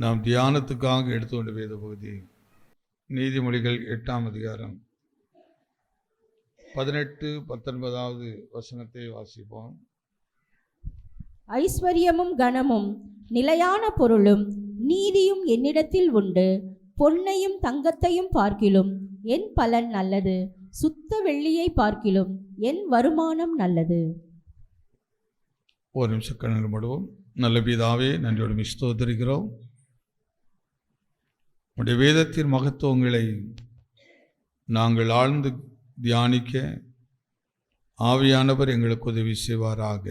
நாம் தியானத்துக்காக எடுத்துக்கொண்ட வேத பகுதி நீதிமொழிகள் 8ஆம் அதிகாரம் 18-19 வசனத்தை வாசிப்போம். ஐஸ்வர்யமும் கனமும் நிலையான பொருளும் நீதியும் என்னிடத்தில் உண்டு. பொன்னையும் தங்கத்தையும் பார்க்கிலும் என் பலன் நல்லது. சுத்த வெள்ளியை பார்க்கிலும் என் வருமானம் நல்லது. ஒரு நிமிஷம் கண்ணீர் மூடுவோம். நல்ல பிதாவே, நன்றியோடு ஸ்தோத்திரிக்கிறோம். உடைய வேதத்தின் மகத்துவங்களை நாங்கள் ஆழ்ந்து தியானிக்க ஆவியானவர் எங்களுக்கு உதவி செய்வாராக.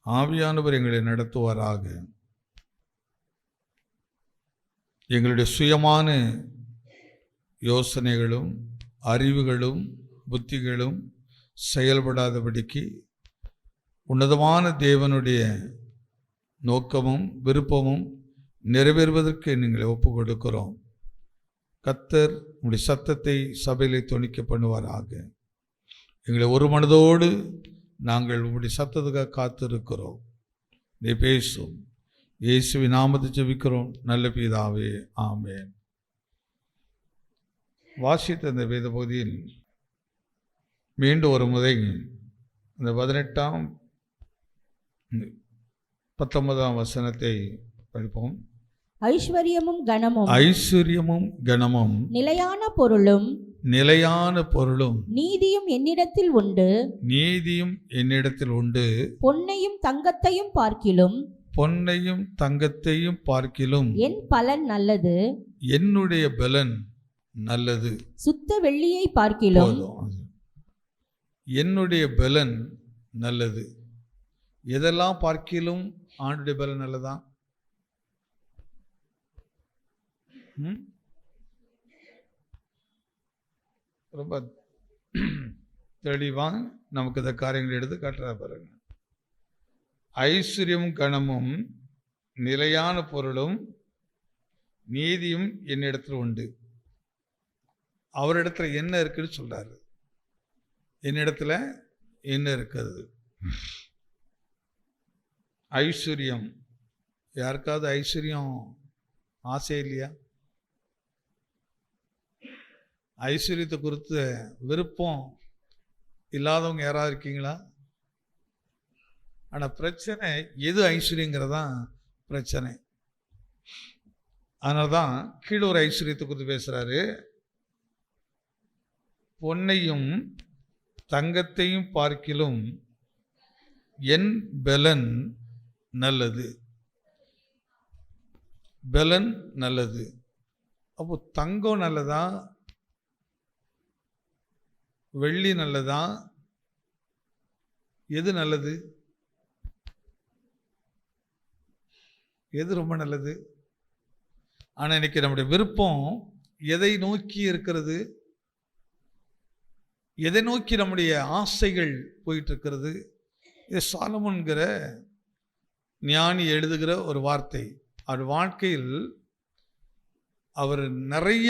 ஆவியானவர் எங்களை நடத்துவாராக. எங்களுடைய சுயமான யோசனைகளும் அறிவுகளும் புத்திகளும் செயல்படாதபடிக்கு உன்னதமான தேவனுடைய நோக்கமும் விருப்பமும் நிறைவேறுவதற்கு நீங்கள் ஒப்புக் கொடுக்கிறோம். கர்த்தர் உடைய சத்தத்தை சபையிலே தொனிக்க பண்ணுவாராக. எங்களை ஒரு மனதோடு நாங்கள் உங்களுடைய சத்தத்துக்காக காத்திருக்கிறோம். நீ பேசும். இயேசுவின் நாமத்தை ஜெபிக்கிறோம் நல்ல பிதாவே, ஆமென். வாசித்த இந்த வேத பகுதியில் மீண்டும் ஒரு முறை இந்த 18ஆம் 19ஆம் வசனத்தை படிப்போம். ஐஸ்வர்யமும் கனமும் நிலையான பொருளும் நீதியும் என்னிடத்தில் உண்டு. பொன்னையும் தங்கத்தையும் பார்க்கிலும் என் பலன் நல்லது. என்னுடைய பலன் நல்லது. சுத்த வெள்ளியை பார்க்கிலும் என்னுடைய பலன் நல்லது. எதெல்லாம் பார்க்கிலும் ஆண்டுடைய பலன் நல்லதா? ரொம்ப தெளிவாக நமக்கு இந்த காரியங்கள் எடுத்து காட்டுறா பாருங்க. ஐஸ்வர்யமும் கனமும் நிலையான பொருளும் நீதியும் என்னிடத்தில் உண்டு. அவரிடத்துல என்ன இருக்குன்னு சொல்றாரு. என்னிடத்துல என்ன இருக்குது? ஐஸ்வர்யம். யாருக்காவது ஐஸ்வர்யம் ஆசை இல்லையா? ஐஸ்வர்யத்தை குறித்து விருப்பம் இல்லாதவங்க யாராவது இருக்கீங்களா? ஆனால் பிரச்சனை எது ஐஸ்வர்யங்கிறதான் பிரச்சனை. அதனால தான் கீழே ஒரு ஐஸ்வர்யத்தை குறித்து பேசுகிறாரு. பொன்னையும் தங்கத்தையும் பார்க்கிலும் என் பலன் நல்லது. பலன் நல்லது. அப்போ தங்கம் நல்லதா, வெள்ளி நல்லதா, எது நல்லது? எது ரொம்ப நல்லது? ஆனால் இன்னைக்கு நம்முடைய விருப்பம் எதை நோக்கி இருக்கிறது? எதை நோக்கி நம்முடைய ஆசைகள் போயிட்டு இருக்கிறது? இது சாலமோன்கிற ஞானி எழுதுகிற ஒரு வார்த்தை. அவர் வாழ்க்கையில் அவர் நிறைய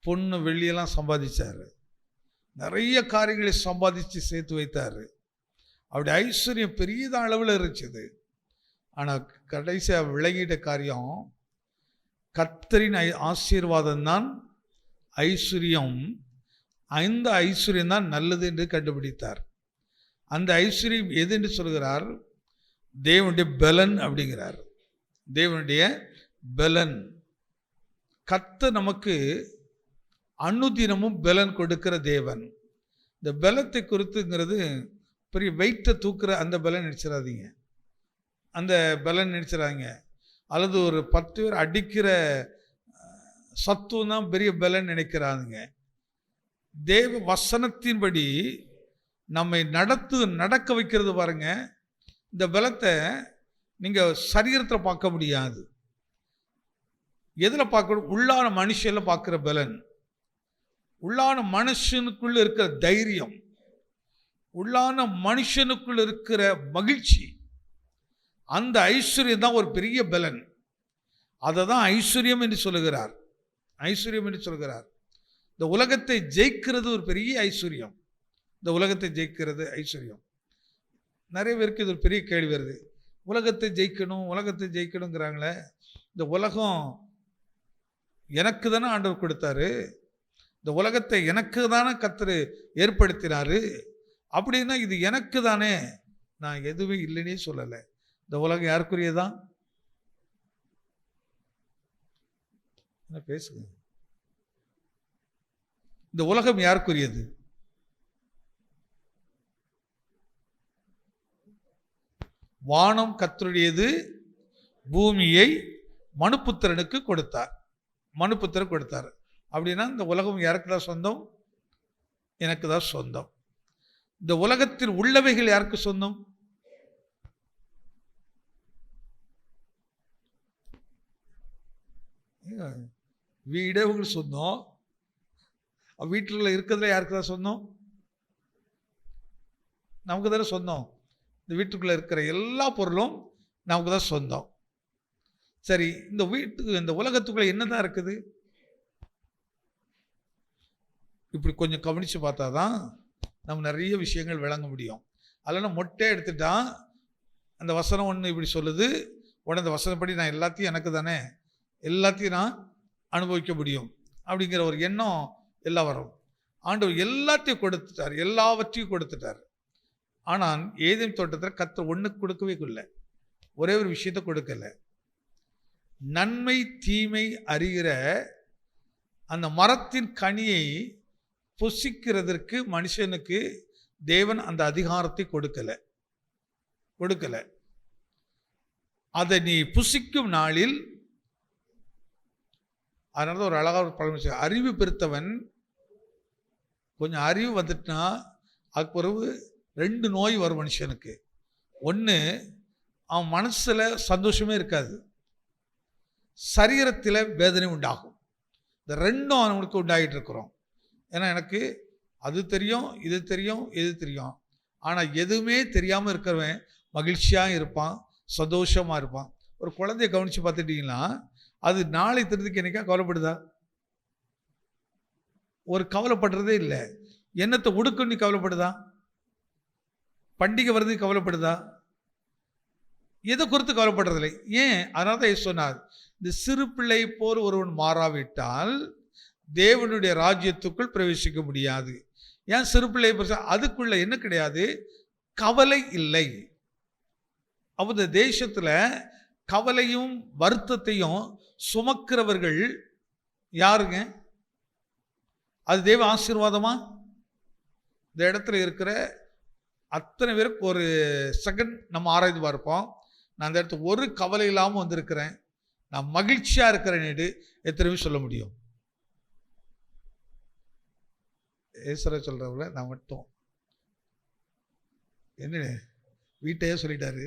பொண்ணு வெள்ளியெல்லாம் சம்பாதிச்சார். நிறைய காரியங்களை சம்பாதிச்சு சேர்த்து வைத்தார். அவருடைய ஐஸ்வர்யம் பெரிய அளவில் இருந்துச்சு. ஆனால் கடைசியாக விளங்கிட்ட காரியம் கர்த்தரின் ஆசீர்வாதம் தான் ஐஸ்வர்யம். அந்த ஐஸ்வர்யம் தான் நல்லது என்று கண்டுபிடித்தார். அந்த ஐஸ்வர்யம் எது என்று சொல்கிறார்? தேவனுடைய பலன் அப்படிங்கிறார். தேவனுடைய பலன். கர்த்தர் நமக்கு அனுதினமும் பலன் கொடுக்கிற தேவன். இந்த பலத்தை குறித்துங்கிறது பெரிய வெயிட்டை தூக்குற அந்த பலன் நினைச்சிடாதீங்க. அந்த பலன் நினைச்சிடாதீங்க. அல்லது ஒரு 10 பேர் அடிக்கிற சத்துவம் தான் பெரிய பலன் நினைக்கிறாங்க. தேவ வசனத்தின்படி நம்மை நடக்க வைக்கிறது பாருங்க. இந்த பலத்தை நீங்கள் சரீரத்தில் பார்க்க முடியாது. எதில் பார்க்கணும்? உள்ளான மனுஷில் பார்க்குற பலன், உள்ளான மனுஷனுக்குள்ள இருக்கிற தைரியம், உள்ளான மனுஷனுக்குள்ள இருக்கிற மகிழ்ச்சி, அந்த ஐஸ்வர்யம் தான் ஒரு பெரிய பலன். அதை தான் ஐஸ்வர்யம் என்று சொல்லுகிறார். ஐஸ்வர்யம் என்று சொல்கிறார். இந்த உலகத்தை ஜெயிக்கிறது ஒரு பெரிய ஐஸ்வர்யம். இந்த உலகத்தை ஜெயிக்கிறது ஐஸ்வர்யம். நிறைய பேருக்கு இது ஒரு பெரிய கேள்வி வருது. உலகத்தை ஜெயிக்கணும் உலகத்தை ஜெயிக்கணுங்கிறாங்களே. இந்த உலகம் எனக்கு தானே ஆண்டவர் கொடுத்தாரு, இந்த உலகத்தை எனக்கு தானே கர்த்தர் ஏற்படுத்தினாரு. அப்படின்னா இது எனக்கு தானே, நான் எதுவுமே இல்லைன்னே சொல்லலை. இந்த உலகம் யாருக்குரியதான்? என்ன பேசுங்க. இந்த உலகம் யாருக்குரியது? வானம் கர்த்தருடையது, பூமியை மனுபுத்திரனுக்கு கொடுத்தார். மனுபுத்திரன் கொடுத்தார். அப்படின்னா இந்த உலகம் யாருக்கு தான் சொந்தம்? எனக்கு தான் சொந்தம். இந்த உலகத்தில் உள்ளவைகள் யாருக்கு சொந்தம்? வீடே உங்களுக்கு சொந்தம். வீட்டில் இருக்கிறதுல யாருக்கு தான் சொந்தம்? நமக்கு தானே சொந்தம். இந்த வீட்டுக்குள்ளே இருக்கிற எல்லா பொருளும் நமக்கு தான் சொந்தம். சரி, இந்த வீட்டுக்கு இந்த உலகத்துக்குள்ளே என்ன தான் இருக்குது? இப்படி கொஞ்சம் கவனித்து பார்த்தா தான் நம்ம நிறைய விஷயங்கள் விளங்க முடியும். அதனால் மொட்டை எடுத்துட்டா அந்த வசனம் ஒன்று இப்படி சொல்லுது, உடனே அந்த வசனப்படி நான் எல்லாத்தையும் எனக்கு தானே, எல்லாத்தையும் நான் அனுபவிக்க முடியும் அப்படிங்கிற ஒரு எண்ணம் எல்லாம் வரும். ஆண்டவர் எல்லாத்தையும் கொடுத்துட்டார், எல்லாவற்றையும் கொடுத்துட்டார். ஆனால் ஏதேன் தோட்டத்தில் கர்த்தர் ஒன்றுக்கு கொடுக்கவே இல்லை, ஒரே ஒரு விஷயத்தை கொடுக்கல. நன்மை தீமை அறிகிற அந்த மரத்தின் கனியை புசிக்கிறதற்கு மனுஷனுக்கு தேவன் அந்த அதிகாரத்தை கொடுக்கல. அதை நீ புசிக்கும் நாளில், அதனால ஒரு அழகாக பழமொழி, அறிவு பெருத்தவன், கொஞ்சம் அறிவு வந்துட்டுனா அதுக்கு பிறகு 2 நோய் வரும் மனுஷனுக்கு. ஒன்று, அவன் மனசில் சந்தோஷமே இருக்காது, சரீரத்தில் வேதனை உண்டாகும். இந்த 2ம் அவனுக்கு உண்டாகிட்டு இருக்கிறோம். ஏன்னா எனக்கு அது தெரியும், இது தெரியும், எது தெரியும். ஆனால் எதுவுமே தெரியாமல் இருக்கிறவன் மகிழ்ச்சியாக இருப்பான், சந்தோஷமாக இருப்பான். ஒரு குழந்தைய கவனித்து பார்த்துட்டிங்கன்னா அது நாளை தெரிஞ்சுக்கு என்னைக்கா கவலைப்படுதா? ஒரு கவலைப்படுறதே இல்லை. என்னத்தை உடுக்குன்னு கவலைப்படுதா? பண்டிகை வருது கவலைப்படுதா? எதை குறித்து கவலைப்படுறதில்லை. ஏன்? அதனால தான் சொன்னார், இந்த சிறு பிள்ளை போல் ஒருவன் மாறாவிட்டால் தேவனுடைய ராஜ்யத்துக்குள் பிரவேசிக்க முடியாது. ஏன் சிறு பிள்ளை? அதுக்குள்ள என்ன கிடையாது? கவலை இல்லை. அப்போ இந்த தேசத்தில் கவலையும் வருத்தத்தையும் சுமக்கிறவர்கள் யாருங்க? அது தேவ ஆசீர்வாதமா? இந்த இடத்துல இருக்கிற அத்தனை பேருக்கு ஒரு செகண்ட் நம்ம ஆராய்ந்து பார்ப்போம். நான் அந்த இடத்துல ஒரு கவலை இல்லாமல் வந்திருக்கிறேன், நான் மகிழ்ச்சியாக இருக்கிறேன்னு எத்தனை பேர் சொல்ல முடியும்? ஏசரை சொல்கிறவங்கள நான் மட்டும் என்ன வீட்டையே சொல்லிட்டாரு,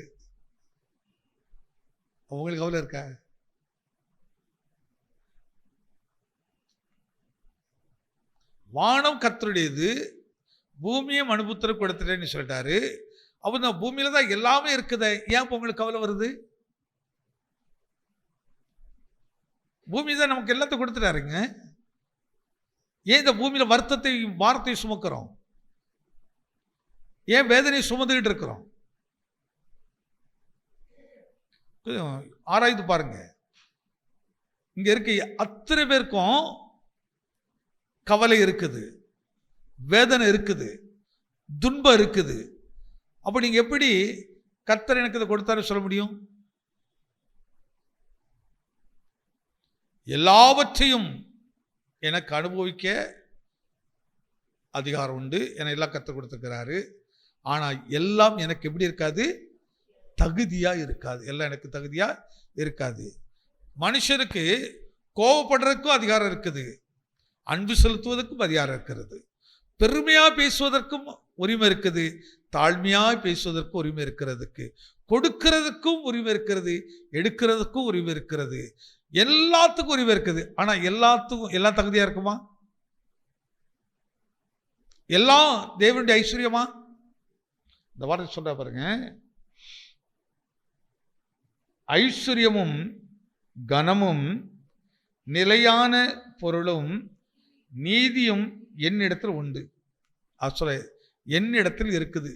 உங்களுக்கு கவலை இருக்கா? வானம் கர்த்தருடையது, பூமியை மனுபுத்திரனுக்கு கொடுத்துட்டேன்னு சொல்லிட்டாரு. அப்போ இந்த பூமியில தான் எல்லாமே இருக்குது, ஏன் இப்போ உங்களுக்கு கவலை வருது? பூமி தான் நமக்கு எல்லாத்தையும் கொடுத்துட்டாருங்க. ஏன் இந்த பூமியில வருத்தத்தை வார்த்தையை சுமக்கிறோம்? ஏன் வேதனையை சுமந்துக்கிட்டு இருக்கிறோம்? ஆராய்ந்து பாருங்க. இங்க இருக்க அத்தனை பேருக்கும் கவலை இருக்குது, வேதனை இருக்குது, துன்பம் இருக்குது. அப்போ நீங்க எப்படி கர்த்தர் எனக்கு இதை கொடுத்தாரு சொல்ல முடியும்? எல்லாவற்றையும் எனக்கு அனுபவிக்க அதிகாரம் உண்டு, என எல்லாம் கற்றுக் கொடுத்துருக்கிறாரு. ஆனால் எல்லாம் எனக்கு எப்படி இருக்காது? தகுதியாக இருக்காது. எல்லாம் எனக்கு தகுதியாக இருக்காது. மனுஷனுக்கு கோபப்படுறதுக்கும் அதிகாரம் இருக்குது, அன்பு செலுத்துவதற்கும் அதிகாரம் இருக்கிறது, பெருமையாக பேசுவதற்கும் உரிமை இருக்குது, தாழ்மையாக பேசுவதற்கும் உரிமை இருக்கிறதுக்கு, கொடுக்கிறதுக்கும் உரிமை இருக்கிறது, எடுக்கிறதுக்கும் உரிமை இருக்கிறது, எல்லாத்துக்கும் உரிமை இருக்குது. ஆனால் எல்லாத்துக்கும் எல்லாம் தகுதியாக இருக்குமா? எல்லாம் தேவனுடைய ஐஸ்வர்யமா? இந்த வார்த்தை சொல்ற பாருங்க, ஐஸ்வர்யமும் கனமும் நிலையான பொருளும் நீதியும் என்னிடத்தில் உண்டு. சொல்ல என்னிடத்தில் இருக்குது.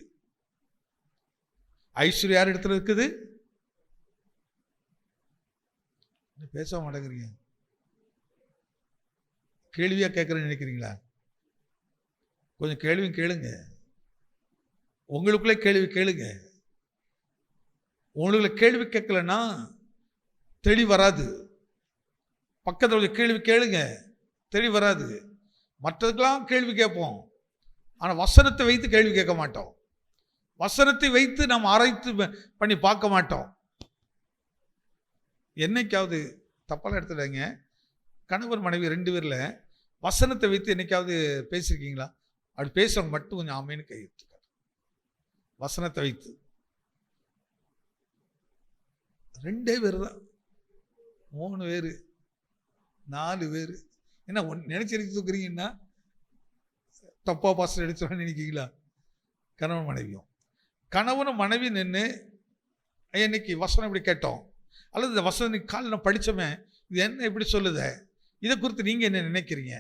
ஐஸ்வர்யம் யார் இடத்துல இருக்குது? பேச மாட்டேங்கிறீங்க. கேள்வியாக கேட்குறேன்னு நினைக்கிறீங்களா? கொஞ்சம் கேள்வி கேளுங்க. உங்களுக்குள்ளே கேள்வி கேளுங்க. உங்களுக்குள்ள கேள்வி கேட்கலன்னா தெளிவு வராது. பக்கத்தில் கேள்வி கேளுங்க, தெளிவு வராது. மற்றதுக்கெல்லாம் கேள்வி கேட்போம், ஆனால் வசனத்தை வைத்து கேள்வி கேட்க மாட்டோம். வசனத்தை வைத்து நாம் ஆராய்ச்சி பண்ணி பார்க்க மாட்டோம். என்னைக்காவது தப்பாலாம் எடுத்துடாங்க, கணவர் மனைவி 2 பேரில் வசனத்தை வைத்து என்னைக்காவது பேசியிருக்கீங்களா? அப்படி பேசுறவங்க மட்டும் கொஞ்சம் ஆமேன்னு கை எடுத்துக்காரு. வசனத்தை வைத்து 2 பேர் தான், 3 பேர் 4 பேர் என்ன நினைச்சு தூக்குறீங்கன்னா தப்பா பாஸ்டர் எடுத்து நினைக்கிறீங்களா? கணவன் மனைவியும் கணவனும் மனைவி நின்று இன்னைக்கு வசனம் இப்படி கேட்டோம், அல்லது இந்த வசனம் காலில் படித்தோமே, இது என்ன இப்படி சொல்லுத, இதை குறித்து நீங்கள் என்ன நினைக்கிறீங்க?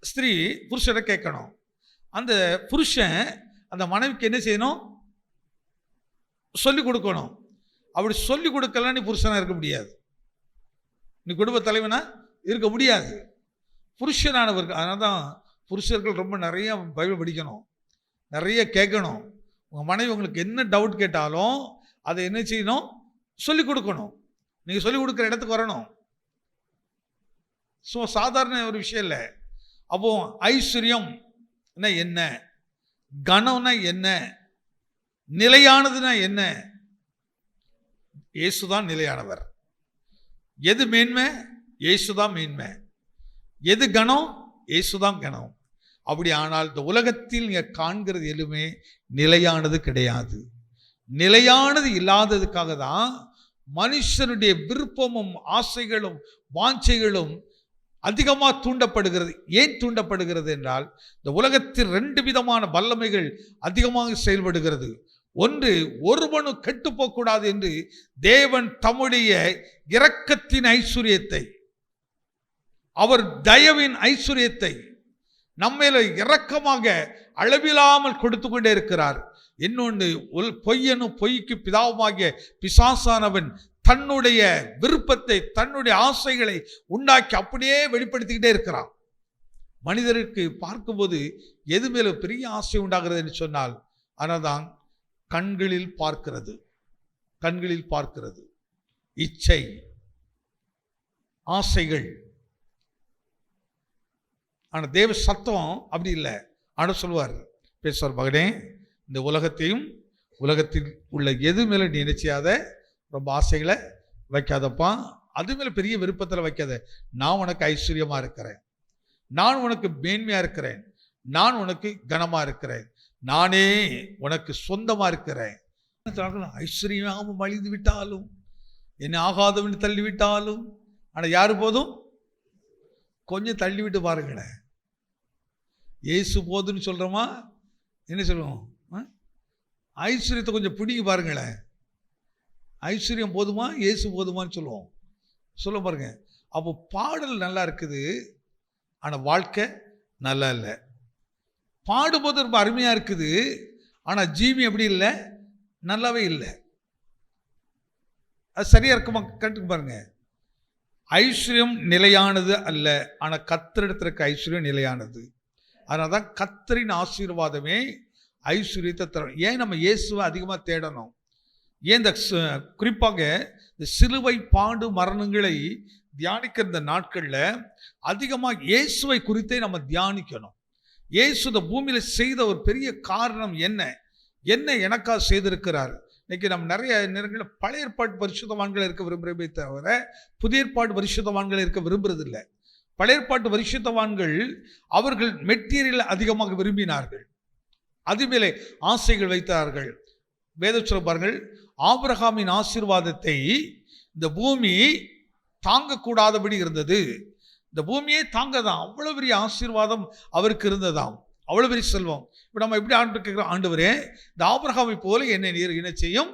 ஸ்திரீ புருஷனை கேட்கணும். அந்த புருஷன் அந்த மனைவிக்கு என்ன செய்யணும்? சொல்லிக் கொடுக்கணும். அப்படி சொல்லிக் கொடுக்கலாம் நீ புருஷனாக இருக்க முடியாது, நீ குடும்ப தலைவனா இருக்க முடியாது. புருஷனானவர்கள், அதனால தான் புருஷர்கள் ரொம்ப நிறைய பைபிள் படிக்கணும், நிறைய கேட்கணும். உங்கள் மனைவி உங்களுக்கு என்ன டவுட் கேட்டாலும் அதை என்ன செய்யணும்? சொல்லிக் கொடுக்கணும். நீங்கள் சொல்லிக் கொடுக்குற இடத்துக்கு வரணும். ஸோ சாதாரண ஒரு விஷயம் இல்லை. அப்போ ஐஸ்வர்யம் என்ன, கனம்னா என்ன, நிலையானதுன்னா என்ன? இயேசுதான் நிலையானவர். எது மேன்மை? இயேசுதான் மேன்மை. எது கனம்? இயேசுதான் கனம். அப்படி ஆனால் இந்த உலகத்தில் நீங்க காண்கிறது எதுவுமே நிலையானது கிடையாது. நிலையானது இல்லாததுக்காக தான் மனுஷனுடைய விருப்பமும் ஆசைகளும் வாஞ்சைகளும் அதிகமாக தூண்டப்படுகிறது. ஏன் தூண்டப்படுகிறது என்றால், இந்த உலகத்தில் 2 விதமான வல்லமைகள் அதிகமாக செயல்படுகிறது. ஒன்று, ஒருவனும் கெட்டு போகக்கூடாது என்று தேவன் தம்முடைய இரக்கத்தின் ஐஸ்வர்யத்தை, அவர் தயவின் ஐஸ்வர்யத்தை நம்மேல இரக்கமாக அளவில்லாமல் கொடுத்து கொண்டே இருக்கிறார். இன்னொன்று, பொய்யனும் பொய்க்கு பிதாவுமாகிய பிசாசானவன் தன்னுடைய விருப்பத்தை, தன்னுடைய ஆசைகளை உண்டாக்கி அப்படியே வெளிப்படுத்திக்கிட்டே இருக்கிறான். மனிதருக்கு பார்க்கும்போது எது மேல பெரிய ஆசை உண்டாகிறது என்று சொன்னால், ஆனால்தான் கண்களில் பார்க்கிறது, கண்களில் பார்க்கிறது இச்சை, ஆசைகள். ஆனால் தேவ சத்தம் அப்படி இல்லை. ஆனால் சொல்லுவார், பேசுவார், மகனே, இந்த உலகத்தையும் உலகத்தில் உள்ள எது மேலே நீ நினைச்சியாத, ரொம்ப ஆசைகளை வைக்காதப்பா, அது மேலே பெரிய விருப்பத்தில் வைக்காத. நான் உனக்கு ஐஸ்வர்யமாக இருக்கிறேன், நான் உனக்கு மேன்மையாக இருக்கிறேன், நான் உனக்கு கனமாக இருக்கிறேன், நானே உனக்கு சொந்தமாக இருக்கிறேன். ஐஸ்வர்யமாக மலிந்து விட்டாலும், என்ன ஆகாதவன் தள்ளிவிட்டாலும், ஆனால் யாரு போதும்? கொஞ்சம் தள்ளிவிட்டு பாருங்களேன். இயேசு போதுன்னு சொல்கிறோமா? என்ன சொல்லுவோம்? ஐஸ்வர்யத்தை கொஞ்சம் பிடிங்கி பாருங்களேன். ஐஸ்வர்யம் போதுமா, இயேசு போதுமான்னு சொல்லுவோம். சொல்ல பாருங்க. அப்போ பாடல் நல்லா இருக்குது, ஆனால் வாழ்க்கை நல்லா இல்லை. பாடும்போது ரொம்ப அருமையாக இருக்குது, ஆனால் ஜீவி எப்படி இல்லை? நல்லாவே இல்லை. அது சரியாக இருக்குமா? கண்டுக்கு பாருங்க. ஐஸ்வர்யம் நிலையானது அல்ல, ஆனால் கர்த்தரிடத்தில் இருக்க ஐஸ்வர்யம் நிலையானது. அதனால தான் கர்த்தரின் ஆசீர்வாதமே ஐஸ்வர்யத்தை தரும். ஏன் நம்ம இயேசுவை அதிகமாக தேடணும்? ஏன் இந்த குறிப்பாக இந்த சிலுவை பாடு மரணங்களை தியானிக்கிற இந்த நாட்களில் அதிகமாக இயேசுவை குறித்தே நம்ம தியானிக்கணும். இயேசு இந்த பூமியில் செய்த ஒரு பெரிய காரணம் என்ன, என்ன எனக்காக செய்திருக்கிறார். இன்னைக்கு நம்ம நிறைய நேரங்களில் பழைய ஏற்பாட்டு பரிசுத்தவான்கள் இருக்க விரும்புகிறே தவிர புதிய ஏற்பாட்டு பரிசுத்தவான்கள் இருக்க விரும்புறதில்லை. பழைய ஏற்பாட்டு பரிசுத்தவான்கள் அவர்கள் மெட்டீரியல் அதிகமாக விரும்பினார்கள், அது மேலே ஆசைகள் வைத்தார்கள். வேத சொல்வார்கள், ஆபிரகாமின் ஆசீர்வாதத்தை இந்த பூமி தாங்கக்கூடாதபடி இருந்தது. இந்த பூமியே தாங்கதான், அவ்வளோ பெரிய ஆசீர்வாதம் அவருக்கு இருந்ததாம், அவ்வளோ பெரிய செல்வம். இப்போ நம்ம எப்படி ஆண்டு கேட்குறோம், ஆண்டவரே இந்த ஆபிரகாமை போல என்னை நீர் இணை செய்யும்,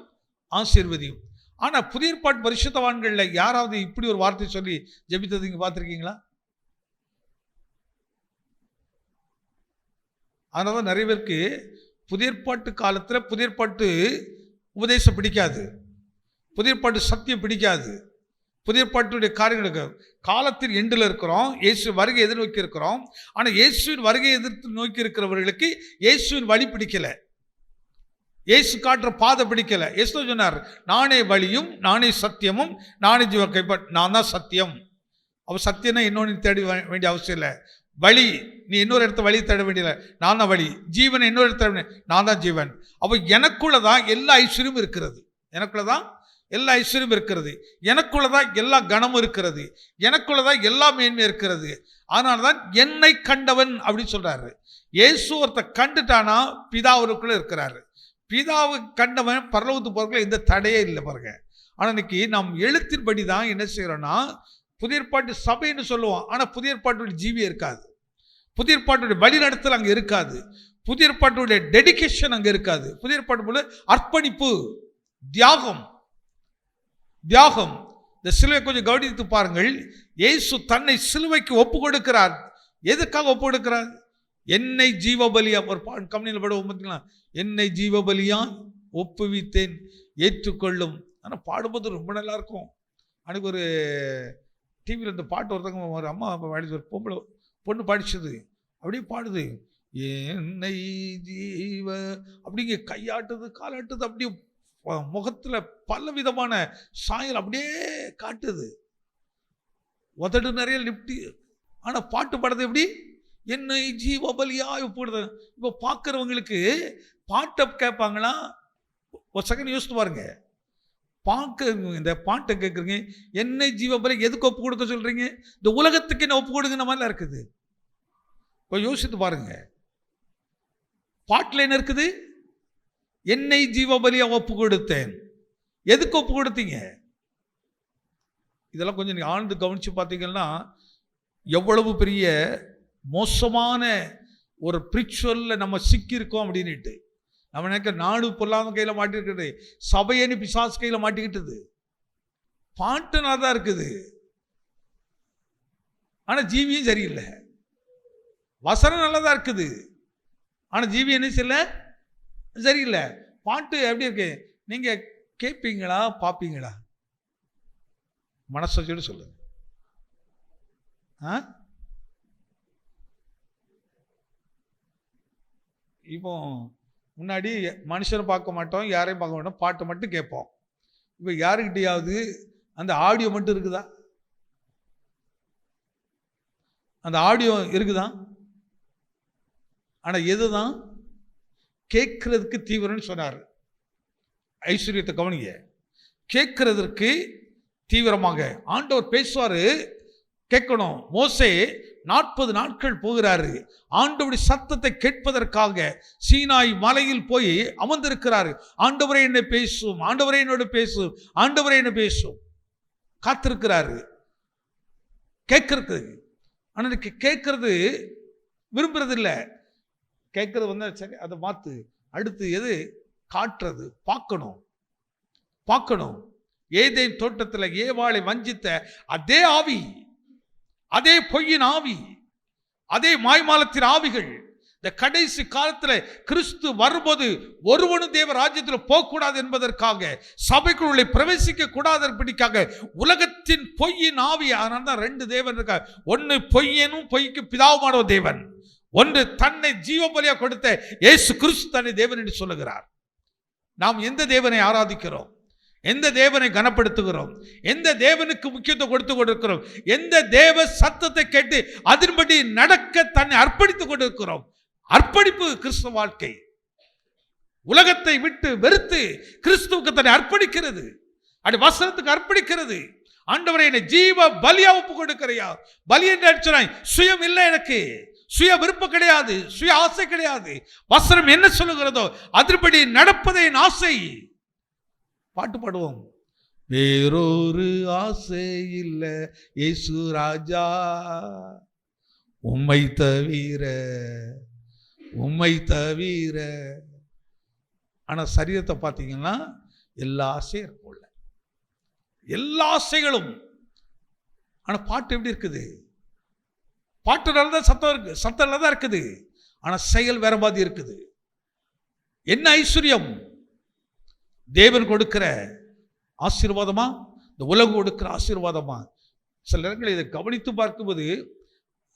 ஆசீர்வதியும். ஆனால் புதிய ஏற்பாட்டு பரிசுத்தவான்களில் யாராவது இப்படி ஒரு வார்த்தை சொல்லி ஜெபித்தது இங்கே பார்த்துருக்கீங்களா? அதனால தான் நிறைய பேருக்கு புதிய ஏற்பாட்டு காலத்தில் புதிய ஏற்பாட்டு உபதேசம் பிடிக்காது, புதிய ஏற்பாட்டு சத்தியம் பிடிக்காது. புதிய ஏற்பாட்டுடைய காரியங்களுக்கு காலத்தின் எண்டில் இருக்கிறோம். இயேசு வருகை எதிர்நோக்கி இருக்கிறோம். ஆனால் இயேசுவின் வருகை எதிர்த்து நோக்கி இருக்கிறவர்களுக்கு இயேசுவின் வழி பிடிக்கல, இயேசு காட்டுற பாதை பிடிக்கல. இயேசு சொன்னார், நானே வழியும் நானே சத்தியமும் நானே ஜீவன். நான் தான் சத்தியம். அவள் சத்தியம்னா இன்னொன்று தேட வேண்டிய அவசியம் இல்லை. வழி நீ இன்னொரு இடத்த வழி தேட வேண்டியதில்லை, நான் தான் வழி. ஜீவன் இன்னொரு இடத்த நான் தான் ஜீவன். அப்போ எனக்குள்ளதான் எல்லா ஐஸ்வர்யமும் இருக்கிறது, எனக்குள்ளதான் எல்லா ஐஸ்வர்யம் இருக்கிறது, எனக்குள்ளதான் எல்லா கனமும் இருக்கிறது, எனக்குள்ளதான் எல்லா மேன்மையும் இருக்கிறது. அதனால தான் என்னை கண்டவன் அப்படின்னு சொல்றாரு. இயேசு ஒருத்த கண்டுட்டானா பிதாவுக்குள்ள இருக்கிறாரு. பிதாவை கண்டவன் பரலோகத்துக்கு போறதுக்குள்ள எந்த தடையே இல்லை பாருங்க. ஆனால் இன்னைக்கு நாம் எழுத்தின்படி தான் என்ன செய்யறோம்னா, புதிய ஏற்பாட்டு சபைன்னு சொல்லுவோம், ஆனால் புதிய ஏற்பாட்டுடைய ஜீவியம் இருக்காது, புதிய ஏற்பாட்டுடைய வழிநடத்தல் அங்கே இருக்காது, புதிய ஏற்பாட்டுடைய டெடிகேஷன் அங்கே இருக்காது. புதிய ஏற்பாட்டு போல அர்ப்பணிப்பு, தியாகம். இந்த சிலுவை கொஞ்சம் கவனித்து பாருங்கள். இயேசு தன்னை சிலுவைக்கு ஒப்பு கொடுக்கிறார். எதுக்காக ஒப்பு கொடுக்கிறார்? என்னை ஜீவபலியா, ஒரு கம்பெனியில் பட பார்த்தீங்களா, என்னை ஜீவபலியா ஒப்புவித்தேன் ஏற்றுக்கொள்ளும். ஆனால் பாடும்போது ரொம்ப நல்லா இருக்கும். அன்றைக்கு ஒரு டிவியில் இந்த பாட்டு ஒருத்தவங்க ஒரு அம்மா பாடிச்சு, ஒரு பொண்ணு பாடிச்சது, அப்படியே பாடுது, என்னை ஜீவ அப்படிங்க கையாட்டுது காலாட்டுது, அப்படியே முகத்தில் பல விதமான சாயல் அப்படியே காட்டுது, உதடு நிறைய லிப்டி. ஆனால் பாட்டு பாடுறது எப்படி? என்னை ஜீவபலியா போடுது. இப்போ பார்க்குறவங்களுக்கு பாட்டை கேட்பாங்களா? ஒரு செகண்ட் யோசித்து பாருங்க. இந்த பாட்டை கேட்குறீங்க, என்னை ஜீவபலி எதுக்கு ஒப்பு கொடுக்க சொல்றீங்க? இந்த உலகத்துக்கு என்ன ஒப்பு கொடுங்கிற மாதிரிலாம் இருக்குது. இப்போ யோசித்து பாருங்க, பாட்டில் என்ன இருக்குது? என்னை ஜீவபலியா ஒப்பு கொடுத்தேன். எதுக்கு ஒப்பு கொடுத்தீங்க? இதெல்லாம் கொஞ்சம் நீங்க ஆழ்ந்து கவனிச்சு பார்த்தீங்கன்னா எவ்வளவு பெரிய மோசமான ஒரு பிரிச்சுவல்ல நம்ம சிக்கியிருக்கோம் அப்படின்ட்டு. நம்ம நினைக்க நாடு பொல்லாத கையில் மாட்டிருக்கிறது, சபையனி பிசாசு கையில் மாட்டிக்கிட்டது. பாட்டு நல்லா தான் இருக்குது, ஆனால் ஜீவியம் சரியில்லை. வசனம் நல்லா தான் இருக்குது, ஆனால் ஜீவியம் என்ன சரியில்லை. பாட்டு எப்படி இருக்கு? நீங்க கேட்பீங்களா பார்ப்பீங்களா? மனசாட்சியோடு சொல்லுங்க. இப்போ முன்னாடி மனுஷனை பார்க்க மாட்டோம், யாரையும் பார்க்க மாட்டோம், பாட்டு மட்டும் கேட்போம். இப்போ யாருக்கிட்டையாவது அந்த ஆடியோ மட்டும் இருக்குதா? அந்த ஆடியோ இருக்குதா? ஆனால் எதுதான் கேட்கறதுக்கு தீவிரம்னு சொன்னார். ஐஸ்வர்யத்தை கவனிங்க, கேட்கறதற்கு தீவிரமாக ஆண்டவர் பேசுவாரு, கேட்கணும். மோசே 40 நாட்கள் போகிறாரு, ஆண்டவருடைய சத்தத்தை கேட்பதற்காக சீனாய் மலையில் போய் அமர்ந்திருக்கிறாரு. ஆண்டவரே என்னை பேசும், ஆண்டவரே என்னோட பேசும், ஆண்டவரே என்ன பேசும் காத்திருக்கிறாரு கேட்கறதுக்கு. ஆனால் கேட்கறது விரும்புறது இல்லை. கேட்கறது வந்து சரி அதை மாத்து, அடுத்து எது காட்டுறது பார்க்கணும். ஏதேன் தோட்டத்தில் ஏவாளை வஞ்சித்த அதே ஆவி, அதே பொய்யின் ஆவி, அதே மாய்மாலத்தின் ஆவிகள் இந்த கடைசி காலத்தில் கிறிஸ்து வரும்போது ஒருவனும் தேவ ராஜ்யத்தில் போகக்கூடாது என்பதற்காக, சபைக்குள்ளே பிரவேசிக்க கூடாதபடிக்காக உலகத்தின் பொய்யின் ஆவி. அதனால தான் 2 தேவன் இருக்கார். ஒன்று பொய்யனும் பொய்க்கு பிதாவுமான தேவன், ஒன்று தன்னை ஜீவபலியா கொடுத்த இயேசு கிறிஸ்து தன்னை தேவன் என்று சொல்லுகிறார். நாம் எந்த தேவனை ஆராதிக்கிறோம்? எந்த தேவனை கனப்படுத்துகிறோம்? எந்த தேவனுக்கு முக்கியத்துவம் கொடுத்து கொண்டிருக்கிறோம்? எந்த தேவ சத்தத்தை கேட்டு அதன்படி நடக்க தன்னை அர்ப்பணித்துக் கொண்டிருக்கிறோம்? அர்ப்பணிப்பு கிறிஸ்துவ வாழ்க்கை. உலகத்தை விட்டு வெறுத்து கிறிஸ்துவுக்கு தன்னை அர்ப்பணிக்கிறது, அப்படி வசனத்துக்கு அர்ப்பணிக்கிறது. ஆண்டவரை என்னை ஜீவ பலியா ஒப்பு கொடுக்கிறையா? பலி என்று சுயம் இல்லை, எனக்கு சுய விருப்பம் கிடையாது, சுய ஆசை கிடையாது. வசனம் என்ன சொல்லுகிறதோ அதன்படி நடப்பதே என் ஆசை. பாட்டு பாடுவோம். வேறொரு ஆசை இல்லை இயேசு ராஜா, உம்மை தவிர. ஆனா சரீரத்தை பார்த்தீங்கன்னா எல்லா ஆசையும் இருக்கும்ல, எல்லா ஆசைகளும். ஆனா பாட்டு எப்படி இருக்குது? பாட்டு நல்லதான், சத்தம் இருக்கு, சத்தம் நல்லதான் இருக்குது, ஆனா செயல் வேற மாதிரி இருக்குது. என்ன ஐஸ்வர்யம்? தேவன் கொடுக்கிற ஆசீர்வாதமா? இந்த உலகம் கொடுக்கிற ஆசீர்வாதமா? சில நேரங்களில் இதை கவனித்து பார்க்கும்போது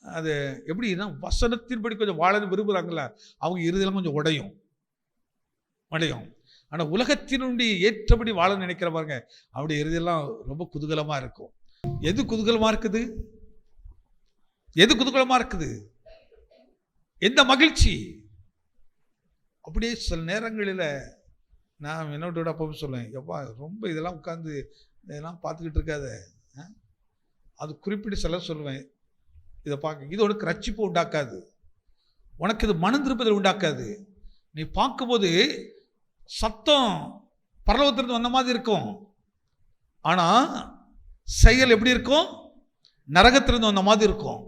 அது எப்படின்னா, வசனத்தின்படி கொஞ்சம் வாழ விரும்புகிறாங்களா அவங்க இருதெல்லாம் கொஞ்சம் உடையும். ஆனால் உலகத்தினுடைய ஏற்றபடி வாழ நினைக்கிற பாருங்க, அவருடைய இறுதியெல்லாம் ரொம்ப குதூகலமாக இருக்கும். எது குதூகலமாக இருக்குது? எது குதூகலமாக இருக்குது? எந்த மகிழ்ச்சி? அப்படியே சில நேரங்களில் நான் என்னோட அப்போ சொல்லுவேன், எப்பா ரொம்ப இதெல்லாம் உட்காந்து இதெல்லாம் பார்த்துக்கிட்டு இருக்காத. அது குறிப்பிட்டு சில சொல்லுவேன், இதை பார்க்க, இது உனக்கு ரட்சிப்பு உண்டாக்காது, உனக்கு இது மனம் திருப்பதில் உண்டாக்காது. நீ பார்க்கும்போது சத்தம் பரலோகத்திலிருந்து வந்த மாதிரி இருக்கும், ஆனால் செயல் எப்படி இருக்கும்? நரகத்திலிருந்து வந்த மாதிரி இருக்கும்.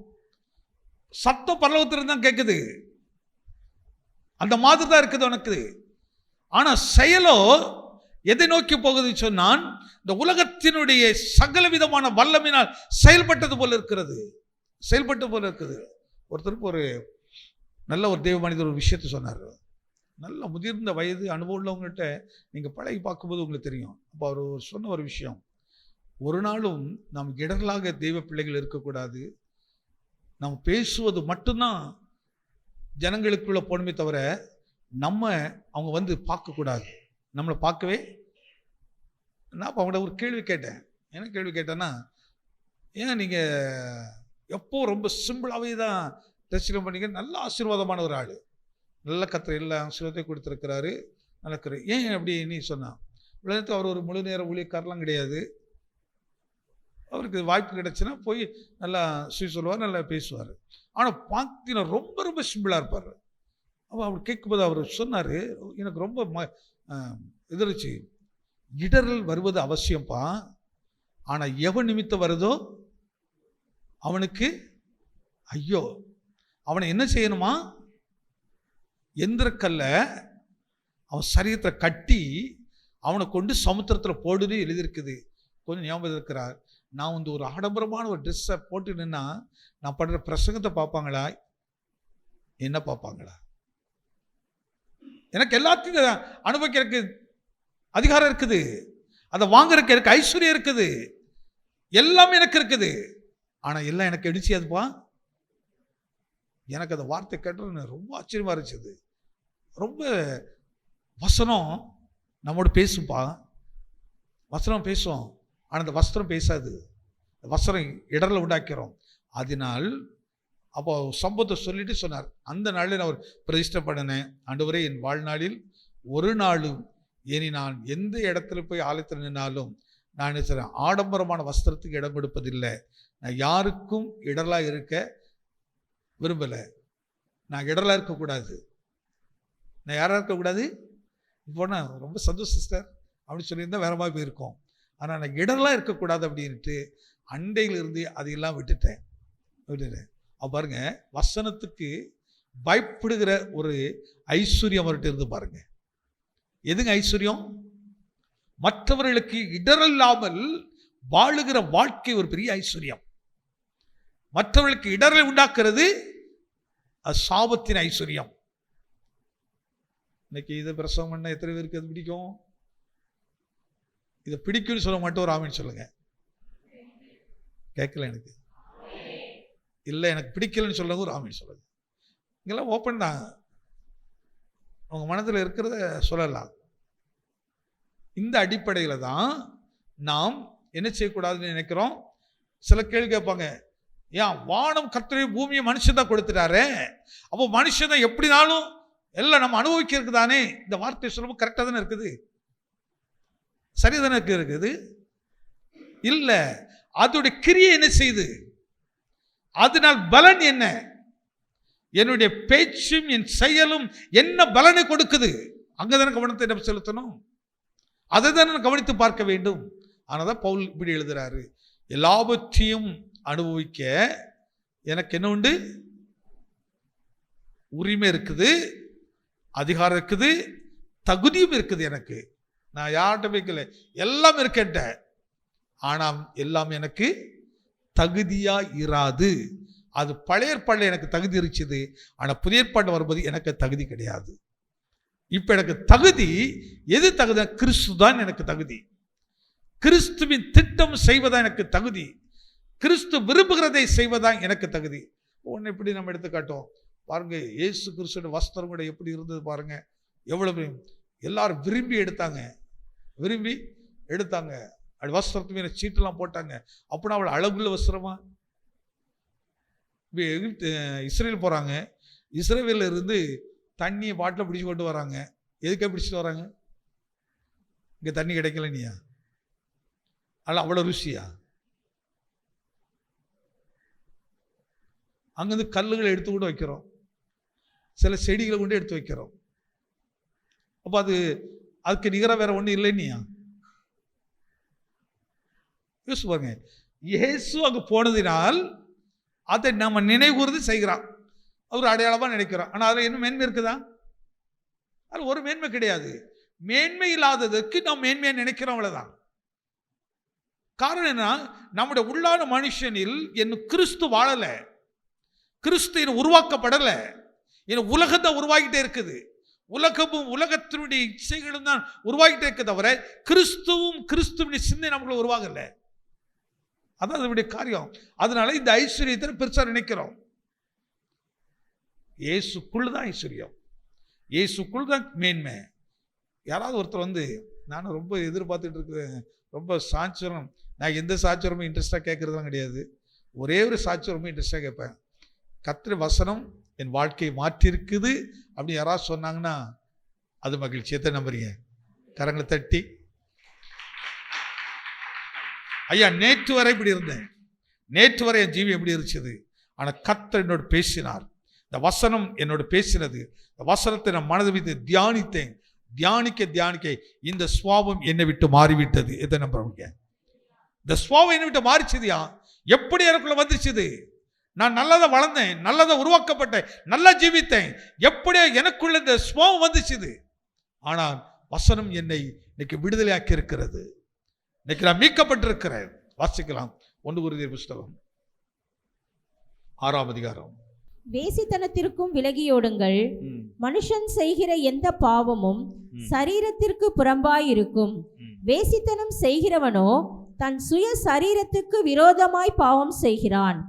சத்தம் பரலோகத்திலிருந்து தான் கேட்குது, அந்த மாதிரி தான் இருக்குது உனக்கு. ஆனால் செயலோ எதை நோக்கி போகுது சொன்னான், இந்த உலகத்தினுடைய சகல விதமான வல்லமையினால் செயல்பட்டது போல இருக்கிறது, செயல்பட்டது போல இருக்குது. ஒருத்தருக்கு ஒரு நல்ல ஒரு தெய்வ மனிதர் ஒரு விஷயத்தை சொன்னார். நல்ல முதிர்ந்த வயது அனுபவம் உள்ளவங்கள்ட்ட நீங்கள் பழகி பார்க்கும்போது உங்களுக்கு தெரியும். அப்போ அவர் சொன்ன ஒரு விஷயம், ஒரு நாளும் நாம் இடர்களாக தெய்வ பிள்ளைகள் இருக்கக்கூடாது. நாம் பேசுவது மட்டும்தான் ஜனங்களுக்குள்ள போனமே தவிர நம்ம அவங்க வந்து பார்க்கக்கூடாது, நம்மளை பார்க்கவே. நான் அப்போ அவங்கள்ட்ட ஒரு கேள்வி கேட்டேன். என்ன கேள்வி கேட்டேன்னா, ஏன் நீங்கள் எப்போ ரொம்ப சிம்பிளாகவே தான் டெஸ்டிங் பண்ணிக்க, நல்ல ஆசீர்வாதமான ஒரு ஆள், நல்ல கத்திர எல்லா ஆசீர்வாதத்தையும் கொடுத்துருக்கிறாரு, நடக்கிற, ஏன் அப்படி நீ சொன்னான்? உலகத்துக்கு அவர் ஒரு முழு நேர ஊழியக்காரெலாம் கிடையாது. அவருக்கு வாய்ப்பு கிடைச்சுன்னா போய் நல்லா சொல்லுவார், நல்லா பேசுவார். ஆனால் பார்த்தீங்கன்னா ரொம்ப ரொம்ப சிம்பிளாக இருப்பார். அப்போ அவர் கேட்கும்போது அவர் சொன்னார், எனக்கு ரொம்ப எதிர்ச்சி, இடரல் வருவது அவசியம்ப்பா, ஆனால் எவன் நிமித்தம் வருதோ அவனுக்கு ஐயோ. அவனை என்ன செய்யணுமா? எந்திரக்கல்ல அவன் சரீரத்தை கட்டி அவனை கொண்டு சமுத்திரத்தில் போடுன்னு எழுதியிருக்குது. கொஞ்சம் ஞாபகம் இருக்கிறார். நான் வந்து ஒரு ஆடம்பரமான ஒரு ட்ரெஸ்ஸை போட்டு நின்னா நான் பண்ணுற பிரசங்கத்தை பார்ப்பாங்களா, என்ன பார்ப்பாங்களா? எனக்கு எல்லாத்தையும் அனுபவிக்கிறதுக்கு அதிகாரம் இருக்குது, அதை வாங்குறதுக்கு எனக்கு ஐஸ்வர்யம் இருக்குது, எல்லாமே எனக்கு இருக்குது. ஆனால் எல்லாம் எனக்கு எடுச்சியாதுப்பா. எனக்கு அந்த வார்த்தை கேட்டு ரொம்ப ஆச்சரியமாக இருந்துச்சு. ரொம்ப வசனம் நம்மோடு பேசும்பா, வசனம் பேசும், ஆனால் அந்த வஸ்திரம் பேசாது. வஸ்திரம் இடரில் உண்டாக்கிறோம். அதனால் அப்போ சம்பவத்தை சொல்லிட்டு சொன்னார், அந்த நாளில் நான் ஒரு பிரதிஷ்டை பண்ணினேன், ஆண்டவரே என் வாழ்நாளில் ஒரு நாளும் இனி நான் எந்த இடத்துல போய் ஆலயத்தில் நின்னாலும் நான் என்ன சொல்கிறேன், ஆடம்பரமான வஸ்திரத்துக்கு இடம் கொடுப்பதில்லை. நான் யாருக்கும் இடரலாக இருக்க விரும்பலை. நான் இடரலாக இருக்கக்கூடாது. நான் யாராக இருக்கக்கூடாது? இப்போ நான் ரொம்ப சந்தோஷம் சிஸ்டர் அப்படின்னு சொல்லியிருந்தால் வேற மாதிரி போயிருக்கோம். ஆனால் நான் இடரலாக இருக்கக்கூடாது அப்படின்ட்டு அண்டையிலிருந்து அதையெல்லாம் விட்டுட்டேன். அப்போ பாருங்க, வசனத்துக்கு பயப்படுகிற ஒரு ஐஸ்வர்யம் அவர்கிட்ட இருந்து பாருங்க. எதுங்க ஐஸ்வர்யம்? மற்றவர்களுக்கு இடரல் இல்லாமல் வாழுகிற வாழ்க்கை ஒரு பெரிய ஐஸ்வர்யம். மற்றவர்களுக்கு இடரலை உண்டாக்குறது அது சாபத்தின் ஐஸ்வர்யம். இன்னைக்கு இதை பிரசவம் பண்ண எத்தனை பேருக்கு அது பிடிக்கும்? இதை பிடிக்கும்னு சொல்ல மாட்டோம், ஒரு ஆமீன் சொல்லுங்க. கேட்கல எனக்கு, இல்லை எனக்கு பிடிக்கலன்னு சொல்லுங்க, ஒரு ஆமீன் சொல்லுங்க. இங்கெல்லாம் ஓப்பன் தான், உங்க மனதில் இருக்கிறத சொல்லலாம். இந்த அடிப்படையில் தான் நாம் என்ன செய்யக்கூடாதுன்னு நினைக்கிறோம். சில கேள்வி கேட்பாங்க, ஏன் வானம் கர்த்தரை பூமியை மனுஷன் தான் கொடுத்துட்டாரு, அப்போ மனுஷன் தான் எப்படினாலும் எல்லாம் நம்ம அனுபவிக்கிறதுக்கு தானே. இந்த வார்த்தை சொல்லும்போது கரெக்டாக தானே இருக்குது, சரிதானே இருக்குது? இல்லை, அதோடைய கிரியை என்ன செய்யுது, அதனால் பலன் என்ன, என்னுடைய பேச்சும் என் செயலும் என்ன பலனை கொடுக்குது, அங்கதானே கவனத்தை நம்ம செலுத்தணும், அதை தானே கவனித்து பார்க்க வேண்டும். ஆனால் தான் பவுல் இப்படி எழுதுறாரு, எல்லாவற்றையும் அனுபவிக்க எனக்கு என்ன உண்டு? உரிமை இருக்குது, அதிகாரம் இருக்குது, தகுதியும் இருக்குது. எனக்கு நான் யார்கிட்ட வைக்கல, எல்லாம் இருக்கேன்ட்ட, ஆனால் எல்லாம் எனக்கு தகுதியா இராது. அது பழைய ஏற்பாடுல எனக்கு தகுதி இருந்துச்சு, ஆனால் புதிய ஏற்பாடு வரும்போது எனக்கு தகுதி கிடையாது. இப்போ எனக்கு தகுதி எது? தகுதி கிறிஸ்து தான் எனக்கு தகுதி. கிறிஸ்துவின் திட்டம் செய்வதா எனக்கு தகுதி, கிறிஸ்து விரும்புகிறதை செய்வதா எனக்கு தகுதி. ஒன்று எப்படி நம்ம எடுத்து காட்டோம் பாருங்க. இயேசு கிறிஸ்துவோட வஸ்திரம் கூட எப்படி இருந்தது பாருங்க. எவ்வளவு எல்லாரும் விரும்பி எடுத்தாங்க, விரும்பி எடுத்தாங்க. அது வஸ்திரத்து மேல சீட்டெல்லாம் போட்டாங்க. அப்படின்னா அவள் அழகுள்ள வஸ்திரமா? இஸ்ரேல் போறாங்க, இஸ்ரேலில் இருந்து தண்ணியை பாட்டில் பிடிச்சு கொண்டு வராங்க. எதுக்காக பிடிச்சிட்டு வராங்க? இங்கே தண்ணி கிடைக்கல நீயா? அல்ல அவ்வளோ ருசியா? அங்கேருந்து கல்லுகளை எடுத்து கூட வைக்கிறோம், சில செடிகளை கொண்டு எடுத்து வைக்கிறோம். அப்போ அதுக்கு நிகராக வேற ஒன்றும் இல்லைன்னியா? யோசிச்சு பாருங்க. இயேசு அங்கே போனதினால் அதை நம்ம நினைவுகூர்ந்து செய்கிறான், அவர் அடையாளமாக நினைக்கிறோம். ஆனால் அதில் என்ன மேன்மை இருக்குதா? அதில் ஒரு மேன்மை கிடையாது. மேன்மை இல்லாததுக்கு நாம் மேன்மையாக நினைக்கிறோம், அவ்வளோதான். காரணம் என்ன? நம்முடைய உள்ளான மனுஷனில் என்ன கிறிஸ்து வாழலை, கிறிஸ்து இன்னும் உருவாக்கப்படலை. இன்னும் உலகத்தை உருவாகிட்டே இருக்குது, உலகமும் உலகத்தினுடைய இச்சைகளும் தான் உருவாகிட்டே இருக்க தவிர கிறிஸ்துவும் கிறிஸ்துவனுடைய சிந்தை நமக்குள்ள உருவாகலை. அதான் அதனுடைய காரியம். அதனால இந்த ஐஸ்வர்யத்தை பெருசா நினைக்கிறோம். இயேசுக்குள் தான் ஐஸ்வர்யம், இயேசுக்குள் தான் மேன்மை. யாராவது ஒருத்தர் நானும் ரொம்ப எதிர்பார்த்துட்டு இருக்கிறேன், ரொம்ப சாட்சியம், நான் எந்த சாட்சியமும் இன்ட்ரெஸ்டாக கேட்கறதுலாம் கிடையாது. ஒரே ஒரு சாட்சியம் ரொம்ப இன்ட்ரெஸ்டாக கேட்பேன். கர்த்தருடைய வசனம் என் வாழ்க்கையை மாற்றிருக்குது அப்படின்னு யாராவது சொன்னாங்கன்னா அது மகிழ்ச்சி. எத்தனை நம்புறீங்க? கரங்களை தட்டி. ஐயா, நேற்று வரை இப்படி இருந்தேன், நேற்று வரை என் ஜீவி எப்படி இருந்துச்சு, ஆனால் கர்த்தர் என்னோடு பேசினார். இந்த வசனம் என்னோடு பேசினது, இந்த வசனத்தை நான் மனதை வைத்து தியானித்தேன். தியானிக்க இந்த சுவாபம் என்னை விட்டு மாறிவிட்டது. எதை நம்புறவங்க? இந்த சுவாபம் என்னை விட்டு மாறிச்சதுயா. எப்படி எனக்குள்ள வந்துருச்சுது? நான் நல்லதை வளர்ந்தேன், நல்லதை உருவாக்கப்பட்டேன், நல்லா ஜீவித்தேன். எப்படியோ எனக்குள்ள இந்த சுவாபம் வந்துச்சுது. ஆனால் வசனம் என்னை இன்னைக்கு விடுதலையாக்கி இருக்கிறது. இன்னைக்கு நான் மீட்கப்பட்டிருக்கிறேன். வாசிக்கலாம் 1 கொரிந்தியர் புத்தகம் 6ஆம் அதிகாரம். வேசித்தனத்திற்கும் விலகியோடுங்கள். மனுஷன் செய்கிற எந்த பாவமும் சரீரத்திற்கு புறம்பாயிருக்கும். வேசித்தனம் செய்கிறவனோ தன் சுய சரீரத்துக்கு விரோதமாய் பாவம் செய்கிறான்.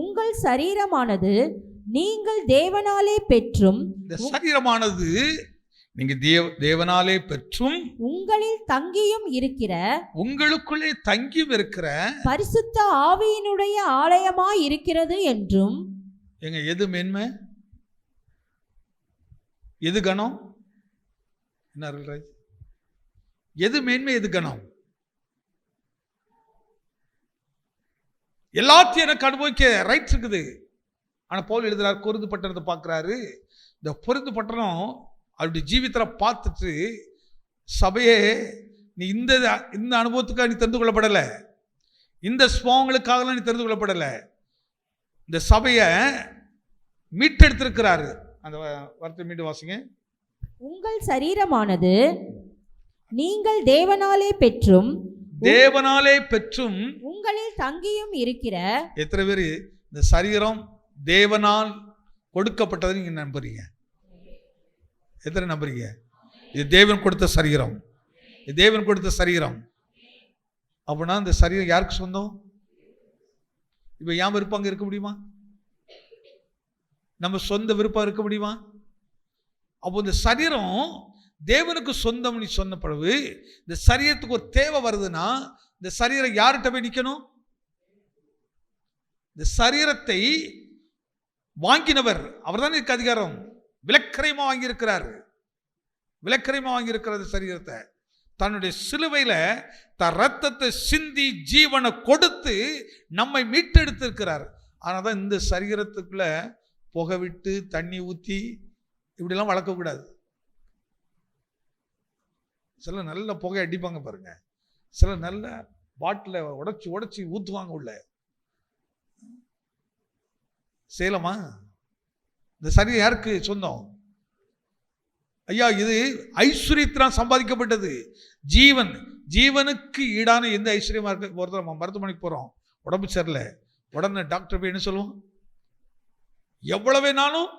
உங்கள் சரீரமானது நீங்கள் தேவனாலே பெற்றும், இந்த சரீரமானது நீங்க தேவனாலே பெற்றும் உங்களில் தங்கியும் இருக்கிற, உங்களுக்குள்ளே தங்கியும் இருக்கிற பரிசுத்த ஆவியினுடைய ஆலயமாய் இருக்கிறது என்றும். எங்க எது மேன்மை, எது கணம்? என்ன எது மேன்மை, எது கணம்? எல்லாத்தையும் எனக்கு அனுபவிக்க ரைட்ஸ் இருக்குது. ஆனால் பவுல் எழுதுறார், கொரிந்து பட்டணத்தை பார்க்குறாரு. இந்த கொரிந்து பட்டணம் அப்படி ஜீவித்தில் பார்த்துட்டு, சபையே நீ இந்த அனுபவத்துக்காக நீ தெரிந்து கொள்ளப்படலை, இந்த ஸ்வாங்களுக்காகலாம் நீ தெரிந்து கொள்ளப்படலை. இந்த சபையை மீட்டெடுத்திருக்கிறாரு. அந்த வார்த்தை மீண்டும் வாசிங்க. உங்கள் சரீரமானது நீங்கள் தேவனாலே பெற்றும், தேவனாலே பெற்றும் உங்களில் தங்கியும் இருக்கிற. எத்தனை பேர் இந்த சரீரம் தேவனால் கொடுக்கப்பட்டதை நீங்க நம்புறீங்க? எத்தனை நம்புறீங்க? இது தேவன் கொடுத்த சரீரம், இது தேவன் கொடுத்த சரீரம். அப்படின்னா இந்த சரீரம் யாருக்கு சொந்தம்? இப்ப என் விருப்பம் அங்க இருக்க முடியுமா? நம்ம சொந்த விருப்பம் இருக்க முடியுமா? அப்போ இந்த சரீரம் தேவனுக்கு சொந்தம் நீ சொன்ன பிறகு இந்த சரீரத்துக்கு ஒரு தேவை வருதுன்னா இந்த சரீரம் யார்கிட்ட போய் நிற்கணும்? இந்த சரீரத்தை வாங்கினவர் அவர் தான் இதுக்கு அதிகாரம். விலக்கிரயமா வாங்கியிருக்கிறார், விலக்கிரயமா வாங்கியிருக்கிறது சரீரத்தை. தன்னுடைய சிலுவையில தன் ரத்தத்தை சிந்தி ஜீவனை கொடுத்து நம்மை மீட்டெடுத்திருக்கிறார். ஆனால் தான் இந்த சரீரத்துக்குள்ள புகை விட்டு தண்ணி ஊற்றி இப்படிலாம் வளர்க்கக்கூடாது. சில நல்ல புகை அடிப்பாங்க பாருங்க, சில நல்ல பாட்டில உடைச்சி ஊற்றுவாங்க உள்ள. சேலமா? இந்த சரீரம் யாருக்கு சொந்தம்? ஐயா, இது ஐஸ்வர்யத்தினால் சம்பாதிக்கப்பட்டது. ஜீவனுக்கு ஈடான எந்த ஐஸ்வர்யமா இருக்கு? ஒருத்தர் நம்ம மருத்துவமனைக்கு போறோம், உடம்பு சரியில்லை, உடனே டாக்டர் போய் என்ன சொல்லுவோம்? எவ்வளவு வேணாலும்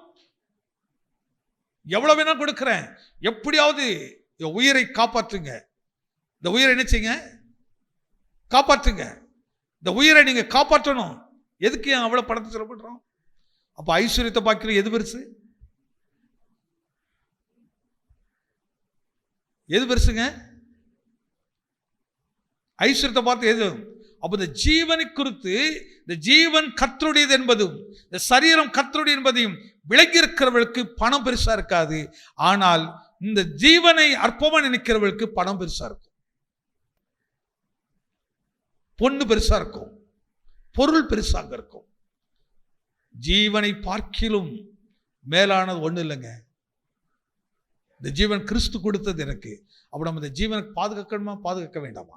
கொடுக்கிறேன், எப்படியாவது உயிரை காப்பாற்றுங்க. இந்த உயிரை என்ன செய்யுங்க? காப்பாற்றுங்க. இந்த உயிரை நீங்க காப்பாற்றணும். எதுக்கு அவ்வளவு பணத்தை செலவு பண்றோம்? அப்ப ஐஸ்வர்யத்தை பார்க்கல எது பெருசு? எது பெருசுங்க? ஐஸ்வர்யத்தை பார்த்து எது? அப்ப இந்த ஜீவனை குறித்து, இந்த ஜீவன் கர்த்தருடையது என்பதும் இந்த சரீரம் கர்த்தருடையது என்பதையும் விளங்கி இருக்கிறவர்களுக்கு பணம் பெருசா இருக்காது. ஆனால் இந்த ஜீவனை அற்பமா நினைக்கிறவர்களுக்கு பணம் பெருசா இருக்கும், பொண்ணு பெருசா இருக்கும், பொருள் பெருசாக இருக்கும். ஜீவனை பார்க்கிலும் மேலானது ஒண்ணு இல்லைங்க. இந்த ஜீவன் கிறிஸ்து கொடுத்தது எனக்கு. அப்ப நம்ம இந்த ஜீவனை பாதுகாக்கணுமா பாதுகாக்க வேண்டாமா?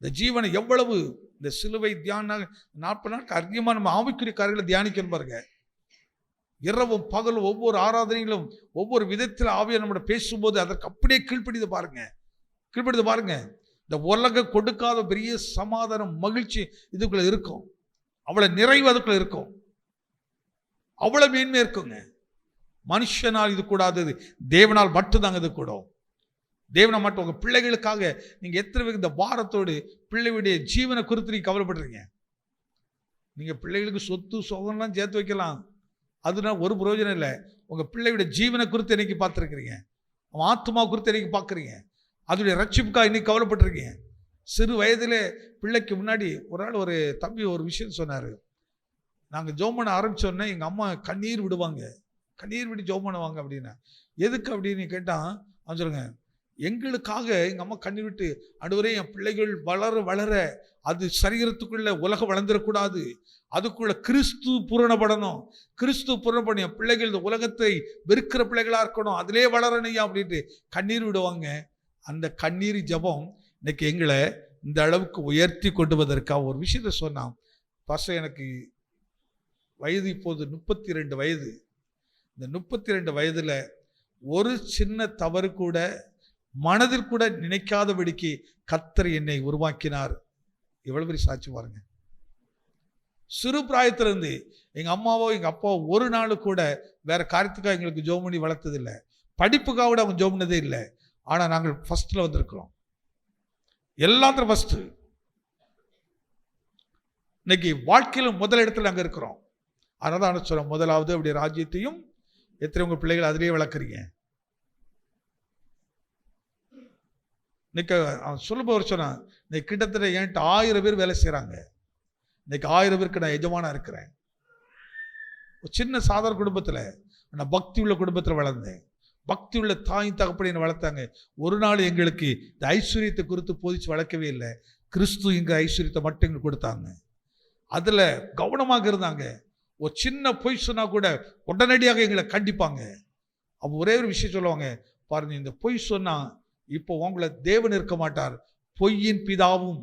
இந்த ஜீவனை எவ்வளவு இந்த சிலுவை தியானம் 40 நாட்கள் அதிகமாக நம்ம ஆவிக்குரிய காரியங்களை தியானிக்கணும் பாருங்க. இரவும் பகலும் ஒவ்வொரு ஆராதனைகளும் ஒவ்வொரு விதத்தில் ஆவியை நம்மளோட பேசும்போது அதற்கு அப்படியே கீழ்ப்படிது பாருங்க. இந்த உலகம் கொடுக்காத பெரிய சமாதானம், மகிழ்ச்சி இதுக்குள்ள இருக்கும். அவ்வளவு நிறைவு அதுக்குள்ள இருக்கும், அவ்வளவு மேன்மை இருக்குங்க. மனுஷனால் இது கூடாதது, தேவனால் மட்டும்தாங்க இது கூடும். தேவனை மட்டும். உங்க பிள்ளைகளுக்காக நீங்க எத்தனை பேர் இந்த வாரத்தோடு பிள்ளைகளுடைய ஜீவனை குறித்து நீங்க கவலைப்படுறீங்க? நீங்க பிள்ளைகளுக்கு சொத்து சுகம்லாம் சேர்த்து வைக்கலாம், அதுதான் ஒரு பிரயோஜனம் இல்லை. உங்க பிள்ளையுடைய ஜீவனை குறித்து இன்னைக்கு பார்த்துருக்கிறீங்க, அவன் ஆத்மா குறித்து இன்னைக்கு பார்க்குறீங்க, அதோடைய ரட்சிப்புக்காக இன்னைக்கு கவலைப்பட்டிருக்கீங்க. சிறு வயதில் பிள்ளைக்கு முன்னாடி ஒரு நாள் ஒரு தம்பி ஒரு விஷயம் சொன்னார். நாங்கள் ஜெபம் பண்ண ஆரம்பித்தோடனே எங்கள் அம்மா கண்ணீர் விடுவாங்க, கண்ணீர் விட்டு ஜெபம் பண்ணுவாங்க. அப்படின்னா எதுக்கு அப்படின்னு கேட்டால் அவன் சொல்லுங்க, எங்களுக்காக எங்கள் அம்மா கண்ணீர் விட்டு, ஆண்டவரே என் பிள்ளைகள் வளர வளர அது சரீரத்துக்குள்ள உலகம் வளர்ந்துடக்கூடாது, அதுக்குள்ள கிறிஸ்து பூரணப்படணும், கிறிஸ்து பூரணப்படும், என் பிள்ளைகள் இந்த உலகத்தை வெறுக்கிற பிள்ளைகளாக இருக்கணும், அதிலே வளரணையா அப்படின்ட்டு கண்ணீர் விடுவாங்க. அந்த கண்ணீர் ஜெபம் இன்னைக்கு எங்களை இந்த அளவுக்கு உயர்த்தி கொண்டு வதற்காக ஒரு விஷயத்த சொன்னான். பசங்க எனக்கு வயது இப்போது 32 வயது. இந்த 32 வயதுல ஒரு சின்ன தவறு கூட மனதில் கூட நினைக்காதபடிக்கு கர்த்தர் என்னை உருவாக்கினார். எவ்வளவு பெரிய சாட்சி பாருங்க. சிறு பிராயத்திலிருந்து எங்க அம்மாவோ எங்க அப்பாவோ ஒரு நாள் கூட வேற காரியத்துக்காக எங்களுக்கு ஜெபம் பண்ணி வளர்த்ததில்லை, படிப்புக்காக கூட அவங்க ஜெபம் பண்ணதே இல்லை. ஆனா நாங்கள் ஃபர்ஸ்ட்ல வந்திருக்கிறோம், எல்லாத்திலும் ஃபர்ஸ்ட். இன்னைக்கு வாழ்க்கையில முதல் இடத்துல நாங்கள் இருக்கிறோம். அதனால தான் சொல்றோம், முதலாவது அப்படி ராஜ்யத்தையும் எத்தனை உங்க பிள்ளைகள் அதிலேயே வளர்க்குறீங்க. இன்னைக்கு அவன் சொல்லுபவர் சொன்னான், இன்னைக்கு கிட்டத்தட்ட என்கிட்ட 1000 பேர் வேலை செய்கிறாங்க. இன்னைக்கு 1000 பேருக்கு நான் எஜமானா இருக்கிறேன். ஒரு சின்ன சாதாரண குடும்பத்தில், நான் பக்தி உள்ள குடும்பத்தில் வளர்ந்தேன். பக்தி உள்ள தாய் தகப்படி என்னை வளர்த்தாங்க. ஒரு நாள் எங்களுக்கு இந்த ஐஸ்வர்யத்தை குறித்து போதிச்சு வளர்க்கவே இல்லை. கிறிஸ்து எங்கள் ஐஸ்வர்யத்தை மட்டும் எங்களுக்கு கொடுத்தாங்க. அதில் கவனமாக இருந்தாங்க. ஒரு சின்ன பொய் சொன்னால் கூட உடனடியாக எங்களை கண்டிப்பாங்க. அப்போ ஒரே ஒரு விஷயம் சொல்லுவாங்க, பாருங்க, இந்த பொய் சொன்னால் இப்போ உங்களை தேவன் இருக்க மாட்டார், பொய்யின் பிதாவும்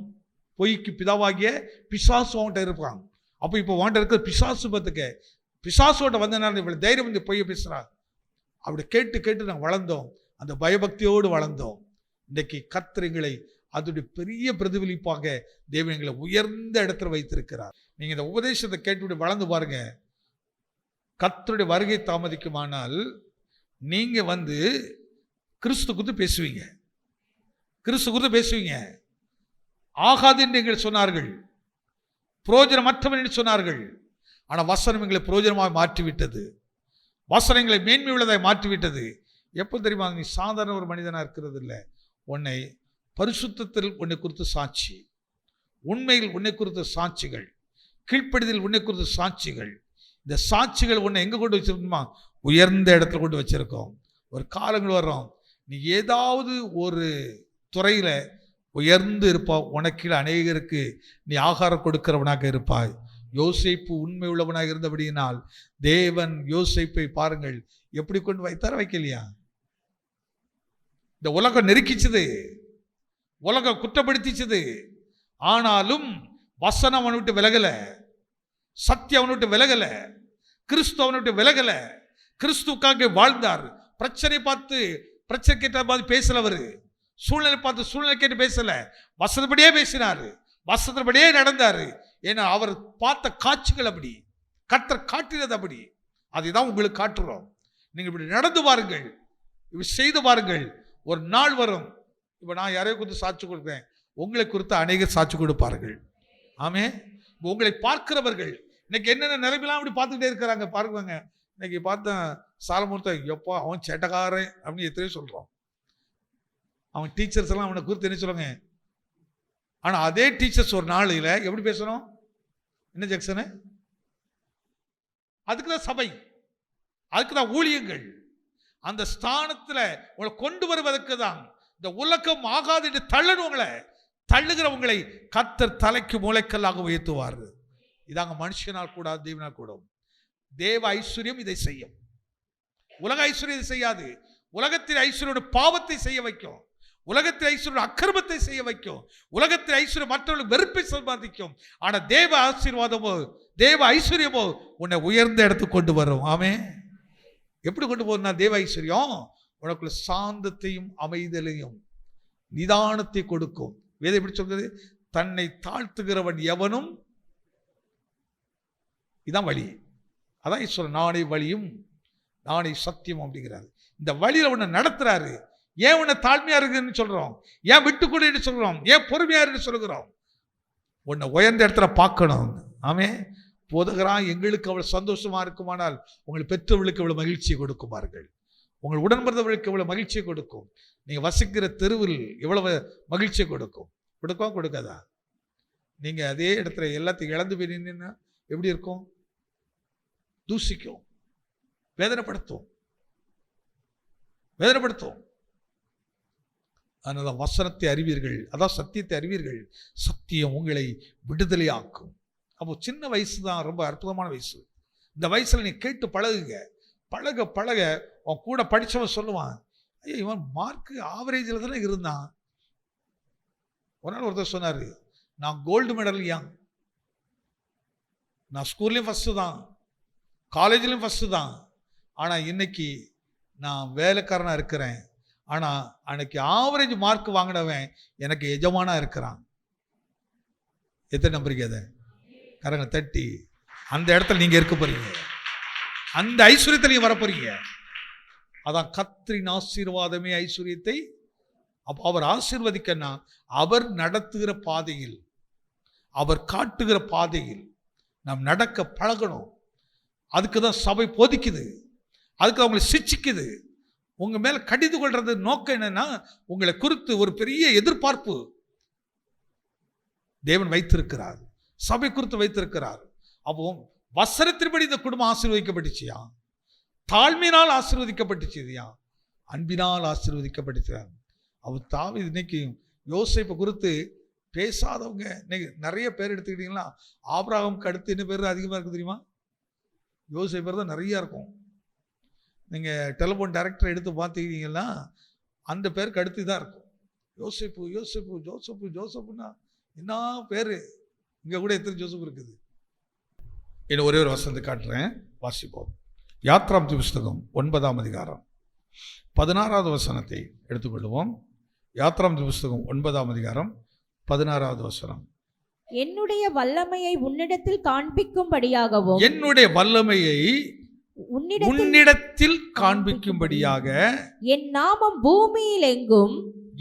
பொய்க்கு பிதாவாகிய பிசாசு அவன்கிட்ட இருப்பாங்க. அப்போ இப்போ அவன்கிட்ட இருக்கிற பிசாசு பத்துக்க, பிசாசோட வந்தனால இவ்வளோ தைரியம் வந்து பொய்யை பேசுகிறா. அப்படி கேட்டு கேட்டு நாங்கள் வளர்ந்தோம், அந்த பயபக்தியோடு வளர்ந்தோம். இன்றைக்கு கர்த்தர் எங்களை அதோடைய பெரிய பிரதிபலிப்பாக தேவன் எங்களை உயர்ந்த இடத்துல வைத்திருக்கிறார். நீங்கள் இந்த உபதேசத்தை கேட்டு வளர்ந்து பாருங்க. கர்த்தருடைய வருகை தாமதிக்குமானால் நீங்கள் வந்து கிறிஸ்து குறித்து பேசுவீங்க, கிறிஸ்து குறித்து பேசுவீங்க. ஆகாது என்று எங்களை சொன்னார்கள், புரோஜனமற்றவன் என்று சொன்னார்கள். ஆனால் வசனம் எங்களை புரோஜனமாக மாற்றிவிட்டது, வசனம் எங்களை மேன்மை உள்ளதை மாற்றிவிட்டது. எப்போ தெரியுமா? நீ சாதாரண ஒரு மனிதனாக இருக்கிறது இல்லை, உன்னை பரிசுத்தத்தில் உன்னை குறித்து சாட்சி, உண்மையில் உன்னை குறித்த சாட்சிகள், கீழ்ப்படிதல் உன்னை குறித்த சாட்சிகள். இந்த சாட்சிகள் உன்னை எங்கே கொண்டு வச்சிருக்கோமா? உயர்ந்த இடத்துல கொண்டு வச்சிருக்கோம். ஒரு காலங்கள் வர்றோம், நீ ஏதாவது ஒரு துறையில் உயர்ந்து இருப்பாய், உனக்கு அநேகருக்கு நீ ஆகாரம் கொடுக்கிறவனாக இருப்பாய். யோசேப்பு உண்மை உள்ளவனாக இருந்தபடியினால் தேவன் யோசேப்பை பாருங்கள் எப்படி கொண்டு வைக்கலையா? இந்த உலகம் நெருக்கிச்சது, உலகம் குற்றப்படுத்திச்சது. ஆனாலும் வசனம் அவனை விட்டு விலகல, சத்தியம் அவனை விட்டு விலகல, கிறிஸ்து அவனை விட்டு விலகல. கிறிஸ்துக்காக வாழ்ந்தார். பிரச்சனை பார்த்து பிரச்சனை கேட்ட பார்த்து பேசலவர், சூழ்நிலை பார்த்து சூழ்நிலை கேட்டு பேசல, வசனப்படியே பேசினார், வசனப்படியே நடந்தார். ஏன்னா அவர் பார்த்த காட்சிகள் அப்படி, கர்த்தர் காட்டினது அப்படி. அதை தான் உங்களுக்கு காட்டுறோம். நீங்கள் இப்படி நடந்து பாருங்கள், இப்படி செய்து பாருங்கள். ஒரு நாள் வரும், இப்போ நான் யாரையோ கொடுத்து சாட்சி கொடுக்குறேன், உங்களை குறித்து அநேகர் சாட்சி கொடுப்பார்கள். ஆமே. உங்களை பார்க்கிறவர்கள் இன்னைக்கு என்னென்ன நிலைமையெல்லாம் அப்படி பார்த்துக்கிட்டே இருக்கிறாங்க பாருங்க. இன்னைக்கு பார்த்தேன் சாலமூர்த்த, எப்போ அவன் சேட்டக்காரன் அப்படின்னு எத்தனையோ சொல்கிறோம். அவன் டீச்சர்ஸ் எல்லாம் அவனை குறித்து என்ன சொல்லுங்க. ஆனால் அதே டீச்சர்ஸ் ஒரு நாளில் எப்படி பேசணும்? என்ன ஜெக்சனு? அதுக்கு தான் சபை, அதுக்கு தான் ஊழியங்கள். அந்த ஸ்தானத்தில் உங்களை கொண்டு வருவதற்கு தான். இந்த உலகம் ஆகாது என்று தள்ளுறவங்களை, தள்ளுகிறவங்களை கர்த்தர் தலைக்கு மூளைக்கல்லாக உயர்த்துவார். இதாங்க மனுஷனால் கூடாது, தேவனால் கூடும். தேவ ஐஸ்வர்யம் இதை செய்யும். உலக ஐஸ்வர்யம் இதை செய்யாது. உலகத்தின் ஐஸ்வர்யோட பாவத்தை செய்ய வைக்கும். உலகத்தின் ஐஸ்வர்யோட அக்கிரமத்தை செய்ய வைக்கும். உலகத்தின் ஐஸ்வர்யம் மற்றவர்களுக்கு வெறுப்பை சம்பாதிக்கும். ஆனா தேவ ஆசீர்வாதமோ, தேவ ஐஸ்வர்யமோ உன்னை உயர்ந்த இடத்துக்கு கொண்டு வரும். ஆமே. எப்படி கொண்டு போகுதுன்னா, தேவ ஐஸ்வர்யம் உனக்குள்ள சாந்தத்தையும் அமைதலையும் நிதானத்தை கொடுக்கும். வேதம் எப்படி சொல்றது? தன்னை தாழ்த்துகிறவன் எவனும், இதான் வழி. அதான் ஈஸ்வரன் நானே வழியும் நானே சத்தியம் அப்படிங்கிறாரு. இந்த வழியில உன்னை நடத்துறாரு. ஏன் உன்னை தாழ்மையா இருக்குன்னு சொல்றோம்? ஏன் விட்டுக்கொடு சொல்றோம்? ஏன் பொறுமையா இருக்கு சொல்லுகிறோம்? உன்னை உயர்ந்த இடத்துல பார்க்கணும். ஆமே. போதகரான் எங்களுக்கு அவ்வளவு சந்தோஷமா இருக்குமானால் உங்கள் பெற்றவர்களுக்கு இவ்வளவு மகிழ்ச்சியை கொடுக்குமார்கள். உங்கள் உடன்பிறந்தவர்களுக்கு இவ்வளவு மகிழ்ச்சியை கொடுக்கும். நீங்க வசிக்கிற தெருவில் இவ்வளவு மகிழ்ச்சியை கொடுக்கும். கொடுக்காதா? நீங்க அதே இடத்துல எல்லாத்தையும் இழந்து போயிருந்தீங்கன்னா எப்படி இருக்கும்? தூசிக்கும், வேதனைப்படுத்தும். அதனால வசனத்தை அறிவீர்கள், அதான் சத்தியத்தை அறிவீர்கள், சத்தியம் உங்களை விடுதலையாக்கும். அப்போ சின்ன வயசு தான் ரொம்ப அற்புதமான வயசு. இந்த வயசுல நீ கேட்டு பழகுங்க. பழக பழக உன் கூட படித்தவன் சொல்லுவான், ஐயோ இவன் மார்க்கு ஆவரேஜில் தானே இருந்தான். ஒரு நாள் ஒருத்தர் சொன்னார், நான் கோல்டு மெடல் ஏன், நான் ஸ்கூல்லையும் ஃபஸ்ட்டு தான், காலேஜ்லையும் ஃபஸ்ட்டு தான், ஆனால் இன்னைக்கு நான் வேலைக்காரனாக இருக்கிறேன். ஆனால் அன்னைக்கு ஆவரேஜ் மார்க் வாங்கினவன் எனக்கு எஜமானா இருக்கிறான். எத்தனை நம்புறீங்க? அதை கரங்க தட்டி. அந்த இடத்துல நீங்க இருக்க போறீங்க. அந்த ஐஸ்வர்யத்தை நீங்க வரப்போறீங்க. அதான் கர்த்தரின் ஆசீர்வாதமே ஐஸ்வர்யத்தை. அவர் ஆசீர்வதிக்கன்னா அவர் நடத்துகிற பாதையில், அவர் காட்டுகிற பாதையில் நாம் நடக்க பழகணும். அதுக்கு தான் சபை போதிக்குது, அதுக்கு அவங்களை சிச்சிக்குது. உங்க மேல கடிந்து கொள்றது நோக்கம் என்னன்னா, உங்களை குறித்து ஒரு பெரிய எதிர்பார்ப்பு தேவன் வைத்திருக்கிறார், சபை குறித்து வைத்திருக்கிறார். அப்போ வசனத்தின்படி இந்த குடும்பம் ஆசீர்வதிக்கப்பட்டுச்சியா, தாழ்மையினால் ஆசீர்வதிக்கப்பட்டுச்சியா, அன்பினால் ஆசீர்வதிக்கப்பட்டுச்சா. அவர் தாவீது இன்னைக்கு யோசேப்பை குறித்து பேசாதவங்க இன்னைக்கு நிறைய பேர் எடுத்துக்கிட்டீங்களா, ஆபிரகாமுக்கு அடுத்து என்ன பேர் அதிகமாக இருக்கு தெரியுமா? யோசேப்பு பேர் தான் நிறைய இருக்கும். நீங்கள் டெலிஃபோன் டைரக்டர் எடுத்து பார்த்துக்கிட்டீங்கன்னா அந்த பேருக்கு அடுத்து தான் இருக்கும். யோசேப்பு யோசேப்பு ஜோசப்பு ஜோசப்புன்னா என்ன பேர்? இங்கே கூட எத்தனை ஜோசப் இருக்குது. இன்னும் ஒரே ஒரு வசனத்தை காட்டுறேன், வாசிப்போம். யாத்ராம் புஸ்தகம் 9ஆம் அதிகாரம் 16வது வசனத்தை எடுத்துக்கொள்வோம். யாத்ராம் புஸ்தகம் 9ஆம் அதிகாரம் 16வது வசனம். என்னுடைய வல்லமையை உன்னிடத்தில் காண்பிக்கும்படியாகவும், என்னுடைய வல்லமையை உன்னிடத்தில் காண்பிக்கும்படியாக, என் நாமம் பூமியில் எங்கும்,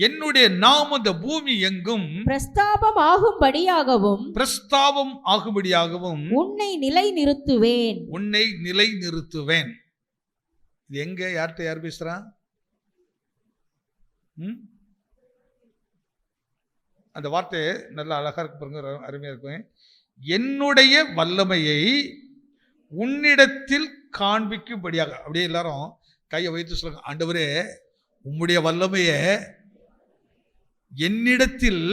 என்னுடைய நாமம் இந்த பூமி எங்கும் பிரஸ்தாபம் ஆகும்படியாகவும், பிரஸ்தாபம் ஆகும்படியாகவும் உன்னை நிலை நிறுத்துவேன், உன்னை நிலை நிறுத்துவேன். இது எங்க யார்கிட்ட யார் பேசுறா? அந்த வார்த்தை நல்லா அழகா இருக்கு பாருங்க, அருமையா இருக்கும். என்னுடைய வல்லமையை உன்னிடத்தில் காண்பிக்கும்படியாக. அப்படியே எல்லாரும் கையை வைத்து சொல்லுங்க, ஆண்டவரே உம்முடைய வல்லமையை என்னிடத்தில்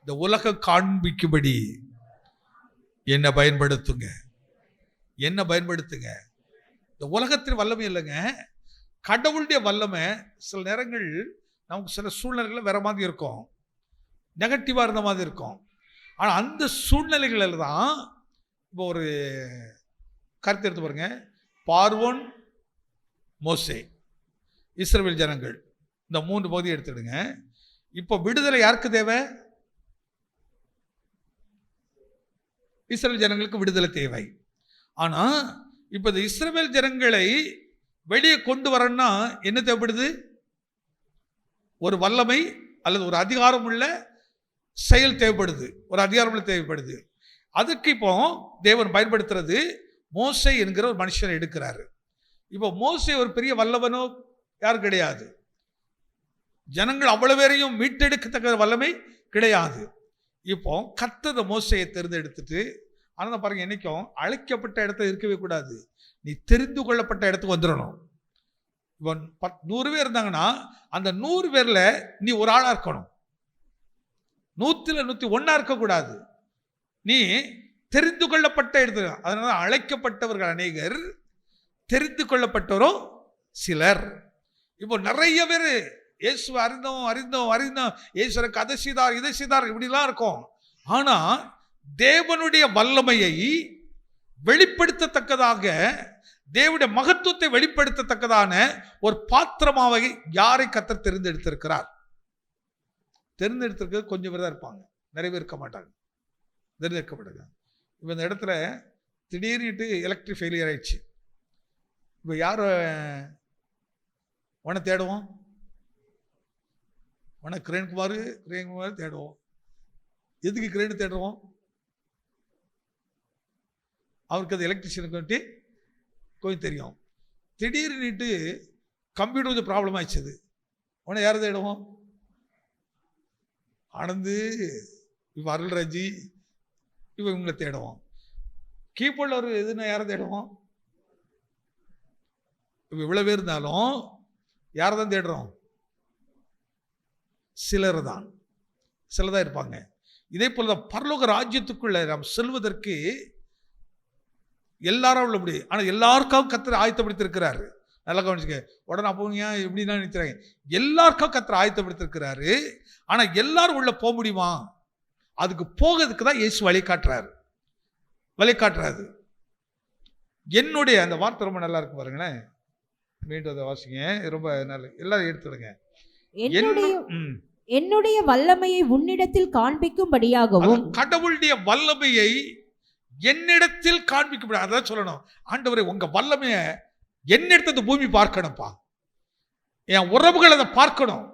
இந்த உலகம் காண்பிக்கும்படி என்ன பயன்படுத்துங்க, என்ன பயன்படுத்துங்க. இந்த உலகத்தின் வல்லமை இல்லைங்க, கடவுளுடைய வல்லமை. சில நேரங்கள் நமக்கு சில சூழ்நிலைகள் வேற மாதிரி இருக்கும், நெகட்டிவாக இருந்த மாதிரி இருக்கும். ஆனால் அந்த சூழ்நிலைகளில் தான் இப்போ ஒரு கருத்து எடுத்து பாருங்க. பார்வோன், மோசே, இஸ்ரவேல் ஜனங்கள், இந்த 3 பகுதியை எடுத்துடுங்க. இப்போ விடுதலை யாருக்கு தேவை? இஸ்ரவேல் ஜனங்களுக்கு விடுதலை தேவை. ஆனால் இப்போ இந்த இஸ்ரவேல் ஜனங்களை வெளியே கொண்டு வரணும்னா என்ன தேவைப்படுது? ஒரு வல்லமை அல்லது ஒரு அதிகாரம் உள்ள செயல் தேவைப்படுது, ஒரு அதிகாரம் தேவைப்படுது. அதுக்கு இப்போ தேவன் பயன்படுத்துறது மோசே என்கிற ஒரு மனுஷனை எடுக்கிறாரு. இப்போ மோசே ஒரு பெரிய வல்லவனோ யாரும் கிடையாது, ஜனங்கள் அவ்வளவு பேரையும் மீட்டெடுக்கத்தக்க வல்லமை கிடையாது. இப்போ கர்த்தர் மோசையை தேர்ந்தெடுத்துட்டு, ஆனால் பாருங்க, என்னைக்கும் அழைக்கப்பட்ட இடத்துல இருக்கவே கூடாது, நீ தெரிந்து கொள்ளப்பட்ட இடத்துக்கு வந்துடணும். இப்போ 100 பேர் இருந்தாங்கன்னா அந்த 100 பேர்ல நீ ஒரு ஆளா இருக்கணும், 100ல் 101 இருக்கக்கூடாது. நீ தெரிந்து கொள்ளப்பட்ட இடத்துல, அதனால அழைக்கப்பட்டவர்கள் அநேகர், தெரிந்து கொள்ளப்பட்டவரோ சிலர். இப்போ நிறைய பேர் இயேசுவை அறிந்தோம் இயேசுக்கு அதை செய்தார் இதை செய்தார் இப்படிலாம் இருக்கும். ஆனா தேவனுடைய வல்லமையை வெளிப்படுத்தத்தக்கதாக, தேவனுடைய மகத்துவத்தை வெளிப்படுத்தத்தக்கதான ஒரு பாத்திரமாக யாரை கர்த்தர் தெரிந்தெடுத்திருக்கிறார். தெரிந்தெடுத்திருக்கிறது கொஞ்சம் பேர் தான் இருப்பாங்க, நிறைய பேர் இருக்க மாட்டாங்க, தெரிந்தெடுக்க மாட்டாங்க. இப்போ இந்த இடத்துல திடீர்னு எலக்ட்ரிக் ஃபெயிலியர் ஆயிடுச்சு. இப்போ யார் உன தேடுவோம்? உன கிரேன்குமார் தேடுவோம். எதுக்கு கிரேன் தேடுவோம்? அவருக்கு அது எலக்ட்ரிஷியனுக்கு வந்துட்டு கொஞ்சம் தெரியும். திடீர்னுட்டு கம்ப்யூட்டர் கொஞ்சம் ப்ராப்ளம் ஆயிடுச்சு, உடனே யாரை தேடுவோம்? ஆனந்து, இப்போ அருள்ராஜி, இப்போ இவங்களை தேடுவோம். கீபோர்டில் ஒரு எதுனா யாரை தேடுவோம்? இப்போ இவ்வளோ பேர் இருந்தாலும் யாரை தான் தேடுறோம்? சிலர் தான் இருப்பாங்க. இதே போல தான் பரலோக ராஜ்யத்துக்குள்ள நாம் செல்வதற்கு எல்லாரும் உள்ள முடியும். ஆனால் எல்லாருக்காகவும் கர்த்தர் ஆயத்தப்படுத்திருக்கிறாரு. நல்லா கவனிச்சுக்க. உடனே அப்போ ஏன் எப்படின்னா நினைக்கிறாங்க, எல்லாருக்கும் கர்த்தர் ஆயத்தப்படுத்திருக்கிறாரு. ஆனால் எல்லாரும் உள்ள போக முடியுமா? அதுக்கு போகிறதுக்கு தான் இயேசு வழி காட்டுறாரு. என்னுடைய அந்த வார்த்தை ரொம்ப நல்லா இருக்கு பாருங்களேன். மீண்டும் அதை வாசிங்க, ரொம்ப நல்ல, எல்லாரும் எடுத்துடுங்க. என்னுடைய வல்லமையை உன்னிடத்தில் காண்பிக்கும்படியாகவும், கடவுளுடைய வல்லமையை என்னிடத்தில் காண்பிக்க, அதான் சொல்லணும். ஆண்டவரே, உங்க வல்லமைய என்னிடத்துல பூமி பார்க்கணும்ப்பா, என் உறவுகள் அதை பார்க்கணும்.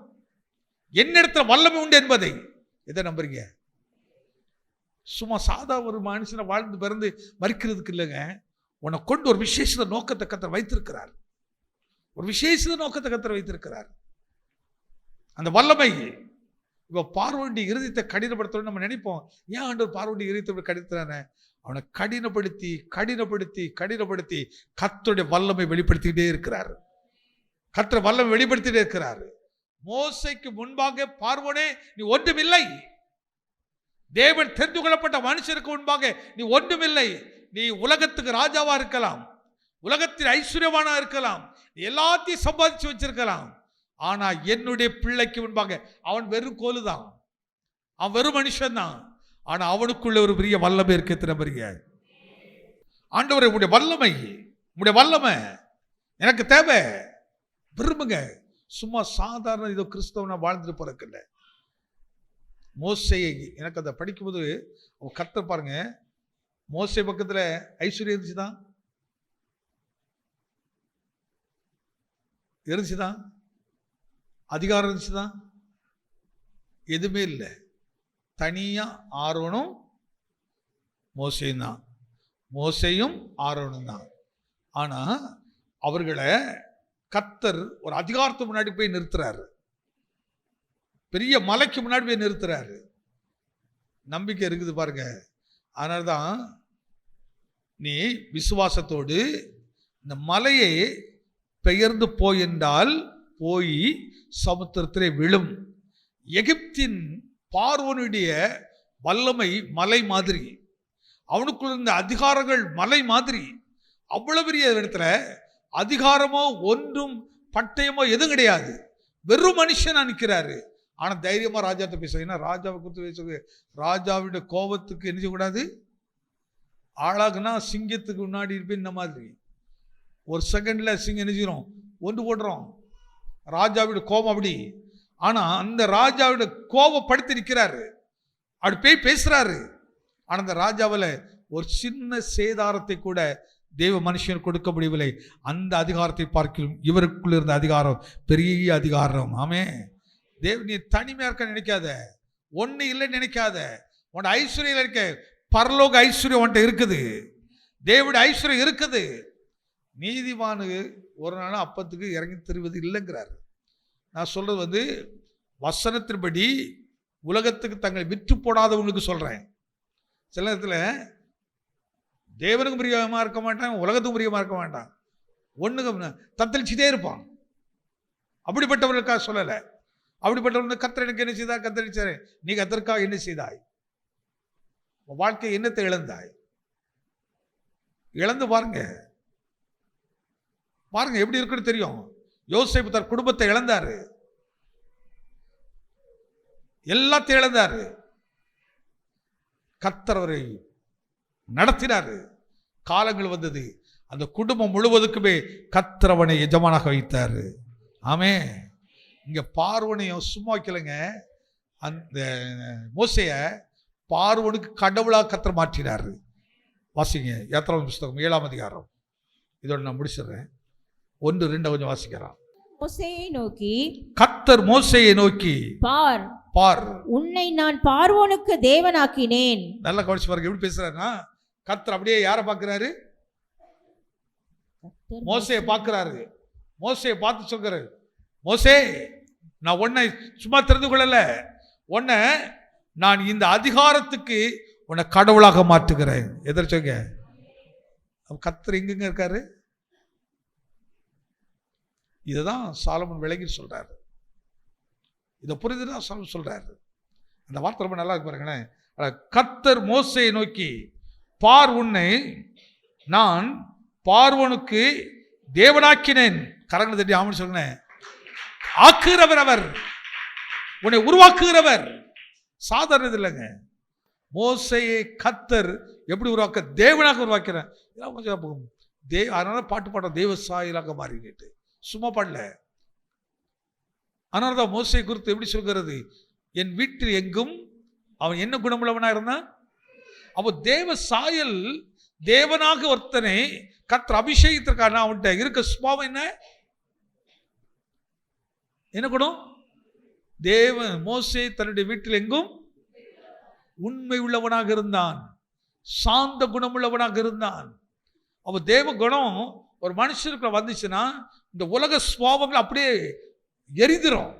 என்னிடத்துல வல்லமை உண்டு என்பதை எதை நம்புறீங்க? சும்மா சாதா ஒரு மனுஷனை வாழ்ந்து பிறந்து மறிக்கிறதுக்கு இல்லைங்க. உன்னை கொண்டு ஒரு விசேஷ நோக்கத்தை கர்த்தர் வைத்திருக்கிறார். ஒரு விசேஷ நோக்கத்தை கர்த்தர் வைத்திருக்கிறார். அந்த வல்லமை இப்போ பார்வோனுடைய இருதயத்தை கடினப்படுத்தணும்னு நம்ம நினைப்போம். ஏன் ஆண்டவர் பார்வோனுடைய இருதயத்தை கடினப்படுத்துறானே? அவனை கடினப்படுத்தி கடினப்படுத்தி கடினப்படுத்தி கர்த்தருடைய வல்லமை வெளிப்படுத்திக்கிட்டே இருக்கிறார். கர்த்தர் வல்லமை வெளிப்படுத்திட்டே இருக்கிறார். மோசேக்கு முன்பாக பார்வோனே நீ ஒன்றுமில்லை, தேவன் தெரிந்து கொள்ளப்பட்ட மனுஷருக்கு முன்பாக நீ ஒன்றுமில்லை. நீ உலகத்துக்கு ராஜாவா இருக்கலாம், உலகத்தில் ஐஸ்வர்யவானா இருக்கலாம், எல்லாத்தையும் சம்பாதிச்சு வச்சிருக்கலாம். ஆனா என்னுடைய பிள்ளைக்கு முன்பாக அவன் வெறும் கோலு தான், அவன் வெறும் மனுஷன் தான். ஆனா அவனுக்குள்ள ஒரு பெரிய வல்லமை இருக்கு. தினபரிய ஆண்டவரே, உடைய வல்லமை எனக்கு தேவை, விரும்புங்க. சும்மா சாதாரண இதோ கிறிஸ்தவனா வாழ்ந்துட்டு போறதில்ல. மோசேயை எனக்கு அதை படிக்கும்போது கர்த்தர் பாருங்க, மோசே பக்கத்துல ஐஸ்வர்யம் இருந்துச்சுதான், அதிகாரம் இருந்துச்சுதான், எதுவுமே இல்லை. தனியா ஆரோனும் மோசேயும் தான், மோசேயும் ஆரோனும் தான். ஆனா அவர்களை கர்த்தர் ஒரு அதிகாரத்துக்கு முன்னாடி போய் நிறுத்துறாரு, பெரிய மலைக்கு முன்னாடி போய் நிறுத்துறாரு. நம்பிக்கை இருக்குது பாருங்க. அதனால்தான் நீ விசுவாசத்தோடு இந்த மலையை பெயர்ந்து போய் என்றால் போய் சமுத்திரத்திலே விழும். எகிப்தின் பார்வோனுடைய வல்லமை மலை மாதிரி, அவனுக்குள்ள இருந்த அதிகாரங்கள் மலை மாதிரி. அவ்வளவு பெரிய இடத்துல அதிகாரமோ ஒன்றும் பட்டயமோ எதுவும் கிடையாது, வெறும் மனுஷனா நிற்கிறாரு. ஆனா தைரியமா ராஜாட்ட பேசுவாங்க. ஏன்னா ராஜாவை குறித்து பேசுவது, ராஜாவுடைய கோபத்துக்கு என்ன செய்யக்கூடாது, ஆளாகுனா சிங்கத்துக்கு முன்னாடி இருப்பேன். இந்த மாதிரி ஒரு செகண்ட்ல சிங்கம் என்ன செய்யறோம், ஒன்று போடுறோம். ராஜாவுடைய கோபம் அப்படி. ஆனா அந்த ராஜாவுடைய கோபப்படுத்தி நிற்கிறாரு, அப்படி போய் பேசுறாரு. ஆனா அந்த ராஜாவில் ஒரு சின்ன சேதாரத்தை கூட தேவ மனுஷன் கொடுக்க முடியவில்லை. அந்த அதிகாரத்தை பார்க்கிறோம், இவருக்குள்ள இருந்த அதிகாரம் பெரிய அதிகாரம். ஆமே, தேவ நீ தனிமையா இருக்க நினைக்காத, ஒண்ணு இல்லைன்னு நினைக்காத. உன் ஐஸ்வர்யம் இருக்க, பரலோக ஐஸ்வர்யம் உன்கிட்ட இருக்குது, தேவனுடைய ஐஸ்வர்யம் இருக்குது. நீதிமானு ஒரு நாள் அப்பத்துக்கு இறங்கி தருவது இல்லைங்கிறார். நான் சொல்றது வசனத்தின்படி உலகத்துக்கு தங்களை விற்று போடாதவங்களுக்கு சொல்றேன். சில நேரத்தில் தேவனுக்கும் பிரியமா இருக்க மாட்டான், உலகத்துக்கும் பிரியமா இருக்க மாட்டான், ஒண்ணுக்கு தத்தளிச்சுட்டே இருப்பான். அப்படிப்பட்டவர்களுக்காக சொல்லலை. அப்படிப்பட்டவர்கள் கர்த்தர் எனக்கு என்ன செய்தார், கத்தரிச்சாரு, நீ கர்த்தருக்காக என்ன செய்தாய், வாழ்க்கை என்னத்தை இழந்தாய்? இழந்து பாருங்க, பாருங்க எப்படி இருக்குன்னு தெரியும். யோசேப்பு தன் குடும்பத்தை இழந்தாரு, எல்லாத்தையும் இழந்தாரு. கர்த்தர் அவரை நடத்தினாரு. காலங்கள் வந்தது, அந்த குடும்பம் முழுவதுக்குமே கர்த்தர் அவனை எஜமானாக வைத்தாரு. ஆமே. இங்க பார்வனையும் சும்மா வைக்கலைங்க, அந்த மோசைய பார்வனுக்கு கடவுளாக கர்த்தர் மாற்றினாரு. வாசிங்க யாத்திராகமம் புஸ்தகம் 7ஆம் அதிகாரம். இதோட நான் முடிச்சிடுறேன். 1-2 கொஞ்சம் வாசிக்கிறான். மோசேயை நோக்கி, கர்த்தர் மோசேயை நோக்கி, பார் பார், உன்னை நான் பார்வோனுக்கு தேவனாக்கினேன். நல்லா கவனிச்சு பாருங்க எப்படி பேசுறாருன்னா, கர்த்தர் அப்படியே யாரை பார்க்கிறாரு, மோசேயை பார்க்கிறாரு. மோசேயை பார்த்து சொல்கிறாரு, மோசே, நான் உன்னை சும்மா தெரிந்து கொள்ளல, உன்னை நான் இந்த அதிகாரத்துக்கு உன்னை கடவுளாக மாற்றுகிறேன். எதிர்ச்சோங்க, கர்த்தர் எங்கெங்க இருக்காரு? இதுதான் சாலமன் விளங்கி சொல்றாரு. இதை புரிந்துதான் சாலமன் சொல்றாரு. அந்த வார்த்தை ரொம்ப நல்லா இருக்கு பாருங்களேன். கர்த்தர் மோசேயை நோக்கி, பார், உன்னை நான் பார்வோனுக்கு தேவனாக்கினேன். கரங்களை தட்டி ஆமென் சொல்லுங்க. ஆக்குகிறவர் அவர், உன்னை உருவாக்குகிறவர். சாதாரணது இல்லைங்க. மோசையை கர்த்தர் எப்படி உருவாக்க, தேவனாக உருவாக்கிறேன். அதனால பாட்டு பாட தெய்வ சாயலாக மாறிட்டு சும்மா பாடல. அதனால தான் மோசை குறித்து எப்படி சொல்கிறது, என் வீட்டில் எங்கும் அவன் என்ன குணமுள்ளவனா இருந்தான். அப்போ தேவ சாயல், தேவனாக ஒருத்தனை கர்த்தர் அபிஷேகத்திற்கான அவன்கிட்ட இருக்க சுபாவம் என்ன, என்ன குணம்? தேவன் மோசே தன்னுடைய வீட்டில் எங்கும் உண்மை உள்ளவனாக இருந்தான், சாந்த குணமுள்ளவனாக இருந்தான். அப்போ தேவ குணம் ஒரு மனுஷனுக்குள்ள வந்துச்சுன்னா இந்த உலக சுபாவங்கள் அப்படியே எரிதிரும்.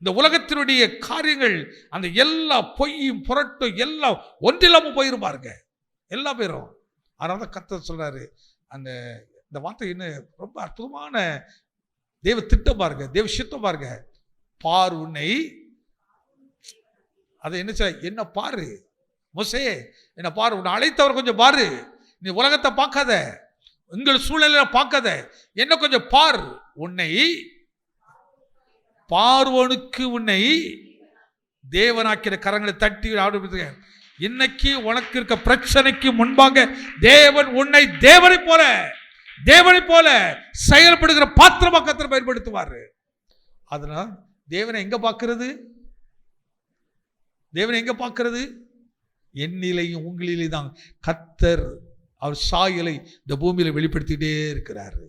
இந்த உலகத்தினுடைய காரியங்கள், அந்த எல்லா பொய்யும் புரட்டும் எல்லாம் ஒன்றில்லாம போயிரும் பாருங்க, எல்லா பேரும். அதனால தான் கர்த்தர் சொல்றாரு, அந்த இந்த வார்த்தை என்ன ரொம்ப அற்புதமான தேவ திட்டம் பாருங்க, தேவ சித்தம் பாருங்க. பார், உன்னை, அதை என்ன பாரு மோசே, என்ன பாரு, உன்னை அழைத்தவர் கொஞ்சம் பாரு. நீ உலகத்தை பார்க்காத, உங்கள் சூழ்நிலையில பார்க்காத, என்ன கொஞ்சம் பார். உன்னை பார்வோனுக்கு உன்னை தேவனாக்கிற கரங்களை தட்டி ஆடு. இன்னைக்கு உனக்கு இருக்க பிரச்சனைக்கு முன்பாக தேவன் உன்னை தேவனை போல செயல்படுகிற பாத்திரமா கர்த்தர் பயன்படுத்துவார். அதனால தேவனை எங்க பார்க்கிறது, தேவனை எங்க பார்க்கிறது? என்னிலையும் உங்களிலே தான் கர்த்தர் அவர் சாயலை இந்த பூமியில வெளிப்படுத்திட்டே இருக்கிறாரு.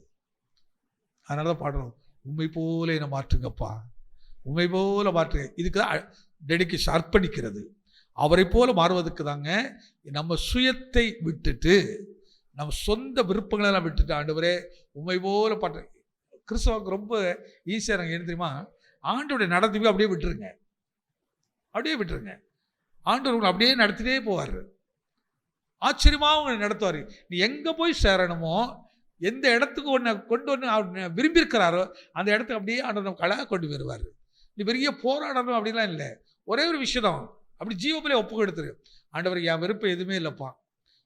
அதனாலதான் பாடுறோம், உண்மை போல என்னை மாற்றுங்கப்பா, உண்மை போல மாற்றுங்க. இதுக்கு தான் டெடிகேஷன், அர்ப்பணிக்கிறது. அவரை போல மாறுவதற்கு தாங்க. நம்ம சுயத்தை விட்டுட்டு, நம்ம சொந்த விருப்பங்களெல்லாம் விட்டுட்டு, ஆண்டவரே உண்மை போல பாட்டு. கிறிஸ்தவருக்கு ரொம்ப ஈஸியாக நாங்கள் என்ன தெரியுமா, ஆண்டவருடைய நடத்தி அப்படியே விட்டுருங்க, அப்படியே விட்டுருங்க. ஆண்டவர் உங்களை அப்படியே நடத்திட்டே போவார், ஆச்சரியமாக உங்களை நடத்துவார். நீ எங்கே போய் சேரணுமோ, எந்த இடத்துக்கு ஒன்று கொண்டு வந்து விரும்பியிருக்கிறாரோ அந்த இடத்துக்கு அப்படியே ஆண்டவர் நமக்கு அழகாக கொண்டு வருவார். நீ பெரிய போராடணும் அப்படின்லாம் இல்லை, ஒரே ஒரு விஷயம் தான், அப்படி ஜீவப்பிலே ஒப்புக்கு எடுத்துரு. ஆண்டவர் என் விருப்பம் எதுவுமே இல்லைப்பா,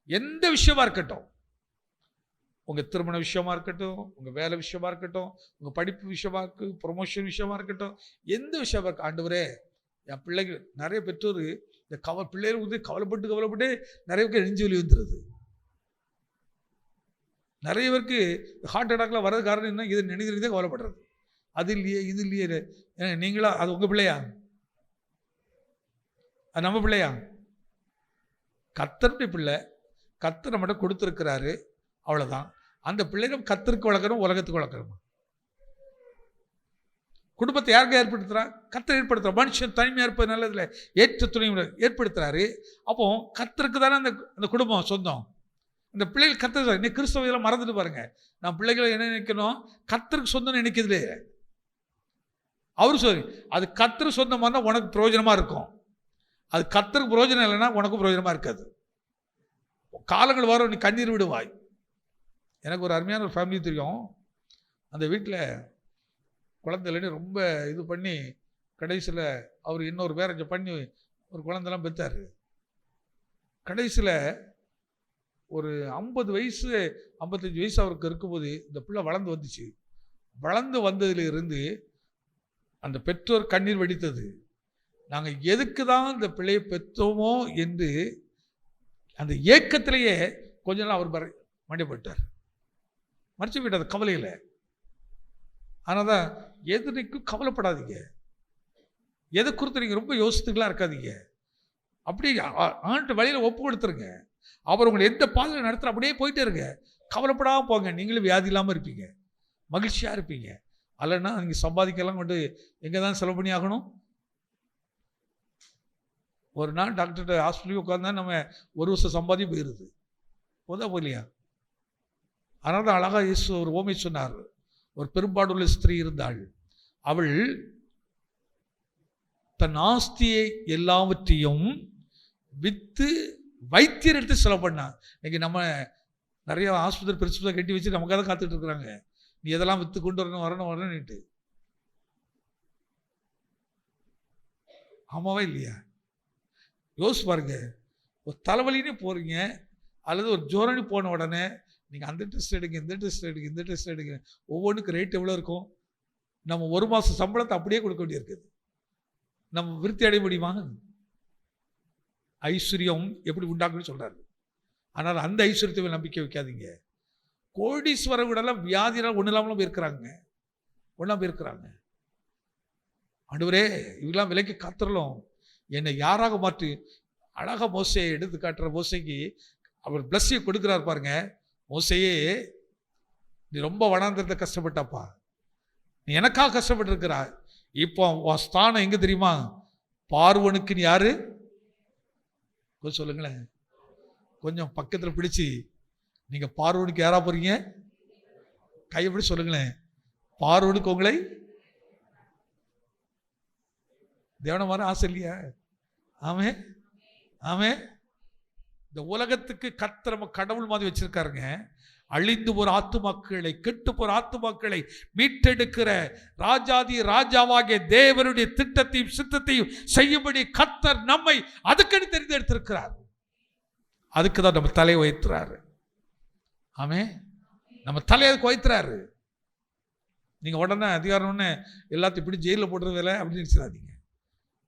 எந்த விஷயமா இருக்கட்டும், உங்கள் திருமண விஷயமா இருக்கட்டும், உங்கள் வேலை விஷயமா இருக்கட்டும், உங்கள் படிப்பு விஷயமா இருக்கு, ப்ரொமோஷன் விஷயமா இருக்கட்டும், எந்த விஷயமா இருக்கு, ஆண்டவரே என் பிள்ளைங்க, நிறைய பெற்றோர் இந்த பிள்ளைகள் வந்து கவலைப்பட்டு நிறைய பேருக்கு நெஞ்சு வலி வந்துடுது. நிறைய பேருக்கு ஹார்ட் அட்டாக்ல வர்றது காரணம் என்ன, இதை நினைக்கிறதே கவலைப்படுறது. அது இல்லையே, இது இல்லையே. நீங்களா, அது உங்க பிள்ளையா, அது நம்ம பிள்ளையா? கர்த்தருடைய பிள்ளை, கர்த்தர் நம்மகிட்ட கொடுத்துருக்கிறாரு, அவ்வளோதான். அந்த பிள்ளைகள் கர்த்தருக்கு வளர்க்கணும், உலகத்துக்கு வளர்க்கணும். குடும்பத்தை யாருக்க ஏற்படுத்துறா? கர்த்தர் ஏற்படுத்துறா. மனுஷன் தனிமையாக இருப்பது நல்லதில்லை, ஏற்ற துணை ஏற்படுத்துறாரு. அப்போ கர்த்தருக்கு தானே அந்த குடும்பம் சொந்தம். இந்த பிள்ளைகள் கர்த்தர். இன்னைக்கு கிறிஸ்தவ இதெல்லாம் மறந்துட்டு பாருங்க. நான் பிள்ளைகளை என்ன நினைக்கணும்? கர்த்தருக்கு சொந்தம் நினைக்கிறது. அவரு சொல்லி அது கர்த்தருக்கு சொந்தமாக இருந்தால் உனக்கு பிரயோஜனமாக இருக்கும். அது கர்த்தருக்கு பிரயோஜனம் இல்லைன்னா உனக்கும் பிரயோஜனமாக இருக்காது. காலங்கள் வரும், நீ கண்ணீர் விடுவாய். எனக்கு ஒரு அருமையான ஒரு ஃபேமிலி தெரியும். அந்த வீட்டில் குழந்தைலன்னு ரொம்ப இது பண்ணி கடைசியில் அவர் இன்னொரு மேரேஜை பண்ணி ஒரு குழந்தைலாம் பெற்றார். கடைசியில் ஒரு 50 வயசு 55 வயசு அவருக்கு இருக்கும்போது இந்த பிள்ளை வளர்ந்து வந்துச்சு. வளர்ந்து வந்ததிலிருந்து அந்த பெற்றோர் கண்ணீர் வடித்தது. நாங்கள் எதுக்கு தான் இந்த பிள்ளையை பெற்றோமோ என்று அந்த ஏக்கத்திலேயே கொஞ்ச நாள் அவர் மண்டிப்பட்டார், மறைச்சு போயிட்டார் கவலையில். ஆனால் தான் எதுக்கும் கவலைப்படாதீங்க, எதை குறித்து நீங்கள் ரொம்ப யோசித்துக்கலாம் இருக்காதீங்க. அப்படி ஆண்டு வழியில் ஒப்பு கொடுத்துருங்க. அவர் உங்களை எந்த பாதையில் நடத்துகிற அப்படியே போயிட்டே இருங்க. கவலைப்படாமல் போங்க. நீங்களும் வியாதி இல்லாமல் இருப்பீங்க, மகிழ்ச்சியாக இருப்பீங்க. அல்லைன்னா நீங்கள் சம்பாதிக்கலாம் கொண்டு எங்கே தான் செலவு பண்ணி ஆகணும். ஒரு நாள் டாக்டர்கிட்ட ஹாஸ்பிட்டலுக்கு உட்காந்தா நம்ம ஒரு வருஷம் சம்பாதி போயிடுது. போதா போகலையா? அதனால தான் அழகாக இயேசு ஒரு ஓமை சொன்னார். ஒரு பெரும்பாடுள்ள ஸ்திரீ இருந்தாள். அவள் தன் ஆஸ்தியை எல்லாவற்றையும் விற்று வைத்தியர் எடுத்து செலவு பண்ணான். இன்னைக்கு நம்ம நிறைய ஆஸ்பத்திரி பெருசு கட்டி வச்சு நமக்காக தான் காத்துட்டு இருக்கிறாங்க. நீ எதெல்லாம் விற்று கொண்டு வரணும்னுட்டு. ஆமாவா இல்லையா? யோசிச்சு பாருங்க. ஒரு தலைவலினே போறீங்க அல்லது ஒரு ஜோரணி போன உடனே நீங்கள் அந்த டெஸ்ட் எடுங்க, இந்த டெஸ்ட் எடுங்க, இந்த டெஸ்ட் எடுங்க. ஒவ்வொன்றுக்கு ரேட் எவ்வளோ இருக்கும்? நம்ம ஒரு மாதம் சம்பளத்தை அப்படியே கொடுக்க வேண்டியிருக்குது. நம்ம விருத்தி அடைய முடியுமா? ஐஸ்வர்யம் எப்படி உண்டாக்குன்னு சொல்கிறாரு. ஆனால் அந்த ஐஸ்வர்யத்தை நம்பிக்கை வைக்காதீங்க. கோடீஸ்வரர் விடலாம் வியாதினால் ஒன்றும் இல்லாமலும் போயிருக்கிறாங்க, ஒன்றாம் போயிருக்கிறாங்க. ஆண்டவரே இவெல்லாம் விலைக்கு காத்துறலும் என்னை யாராக மாற்றி அழகாக மோசையை எடுத்து காட்டுற மோசைக்கு அவர் பிளஸ்ஸியை கொடுக்குறாரு பாருங்க. மோசையே நீ ரொம்ப வனாந்திரத்தை கஷ்டப்பட்டாப்பா, நீ எனக்காக கஷ்டப்பட்டு இருக்கிறா. இப்போ உன் ஸ்தானம் எங்கே தெரியுமா? பார்வனுக்கு நீ யாரு? கொஞ்சம் சொல்லுங்களேன். கொஞ்சம் பக்கத்தில் பிடிச்சி நீங்கள் பார்வனுக்கு யாரா போறீங்க? கையப்படி சொல்லுங்களேன். பார்வனுக்கு உங்களை தேவன மாதிரி ஆசை இல்லையா? ஆமே ஆமே. இந்த உலகத்துக்கு கர்த்தர் நம்ம கடவுள் மாதிரி வச்சிருக்காருங்க. அழிந்து போற ஆத்துமாக்களை, கெட்டு போற ஆத்துமாக்களை மீட்டெடுக்கிற ராஜாதி ராஜாவாகிய தேவனுடைய திட்டத்தையும் சித்தத்தையும் செய்யும்படி கர்த்தர் நம்மை அதுக்கடி தெரிந்தெடுத்திருக்கிறார். அதுக்கு தான் நம்ம தலையை உயர்த்துறாரு. ஆமே, நம்ம தலையை அதுக்கு உயர்த்துறாரு. நீங்க உடனே அதிகாரம்னு எல்லாத்தையும் இப்படி ஜெயிலில் போடுற வேலை அப்படின்னு நினைச்சிடாதீங்க.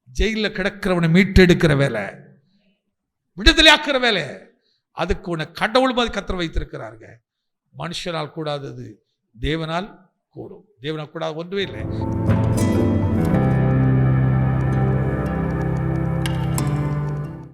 ஜெயிலில் கிடக்கிறவனை மீட்டெடுக்கிற வேலை, விடுதலையாக்குற வேலை, அதுக்கு உன்னை கடவுள் மாதிரி கர்த்தர் வைத்திருக்கிறாருங்க. மனுஷனால் கூடாதது தேவனால் கூடும். தேவனால் கூடாது ஒன்றுமே இல்லை.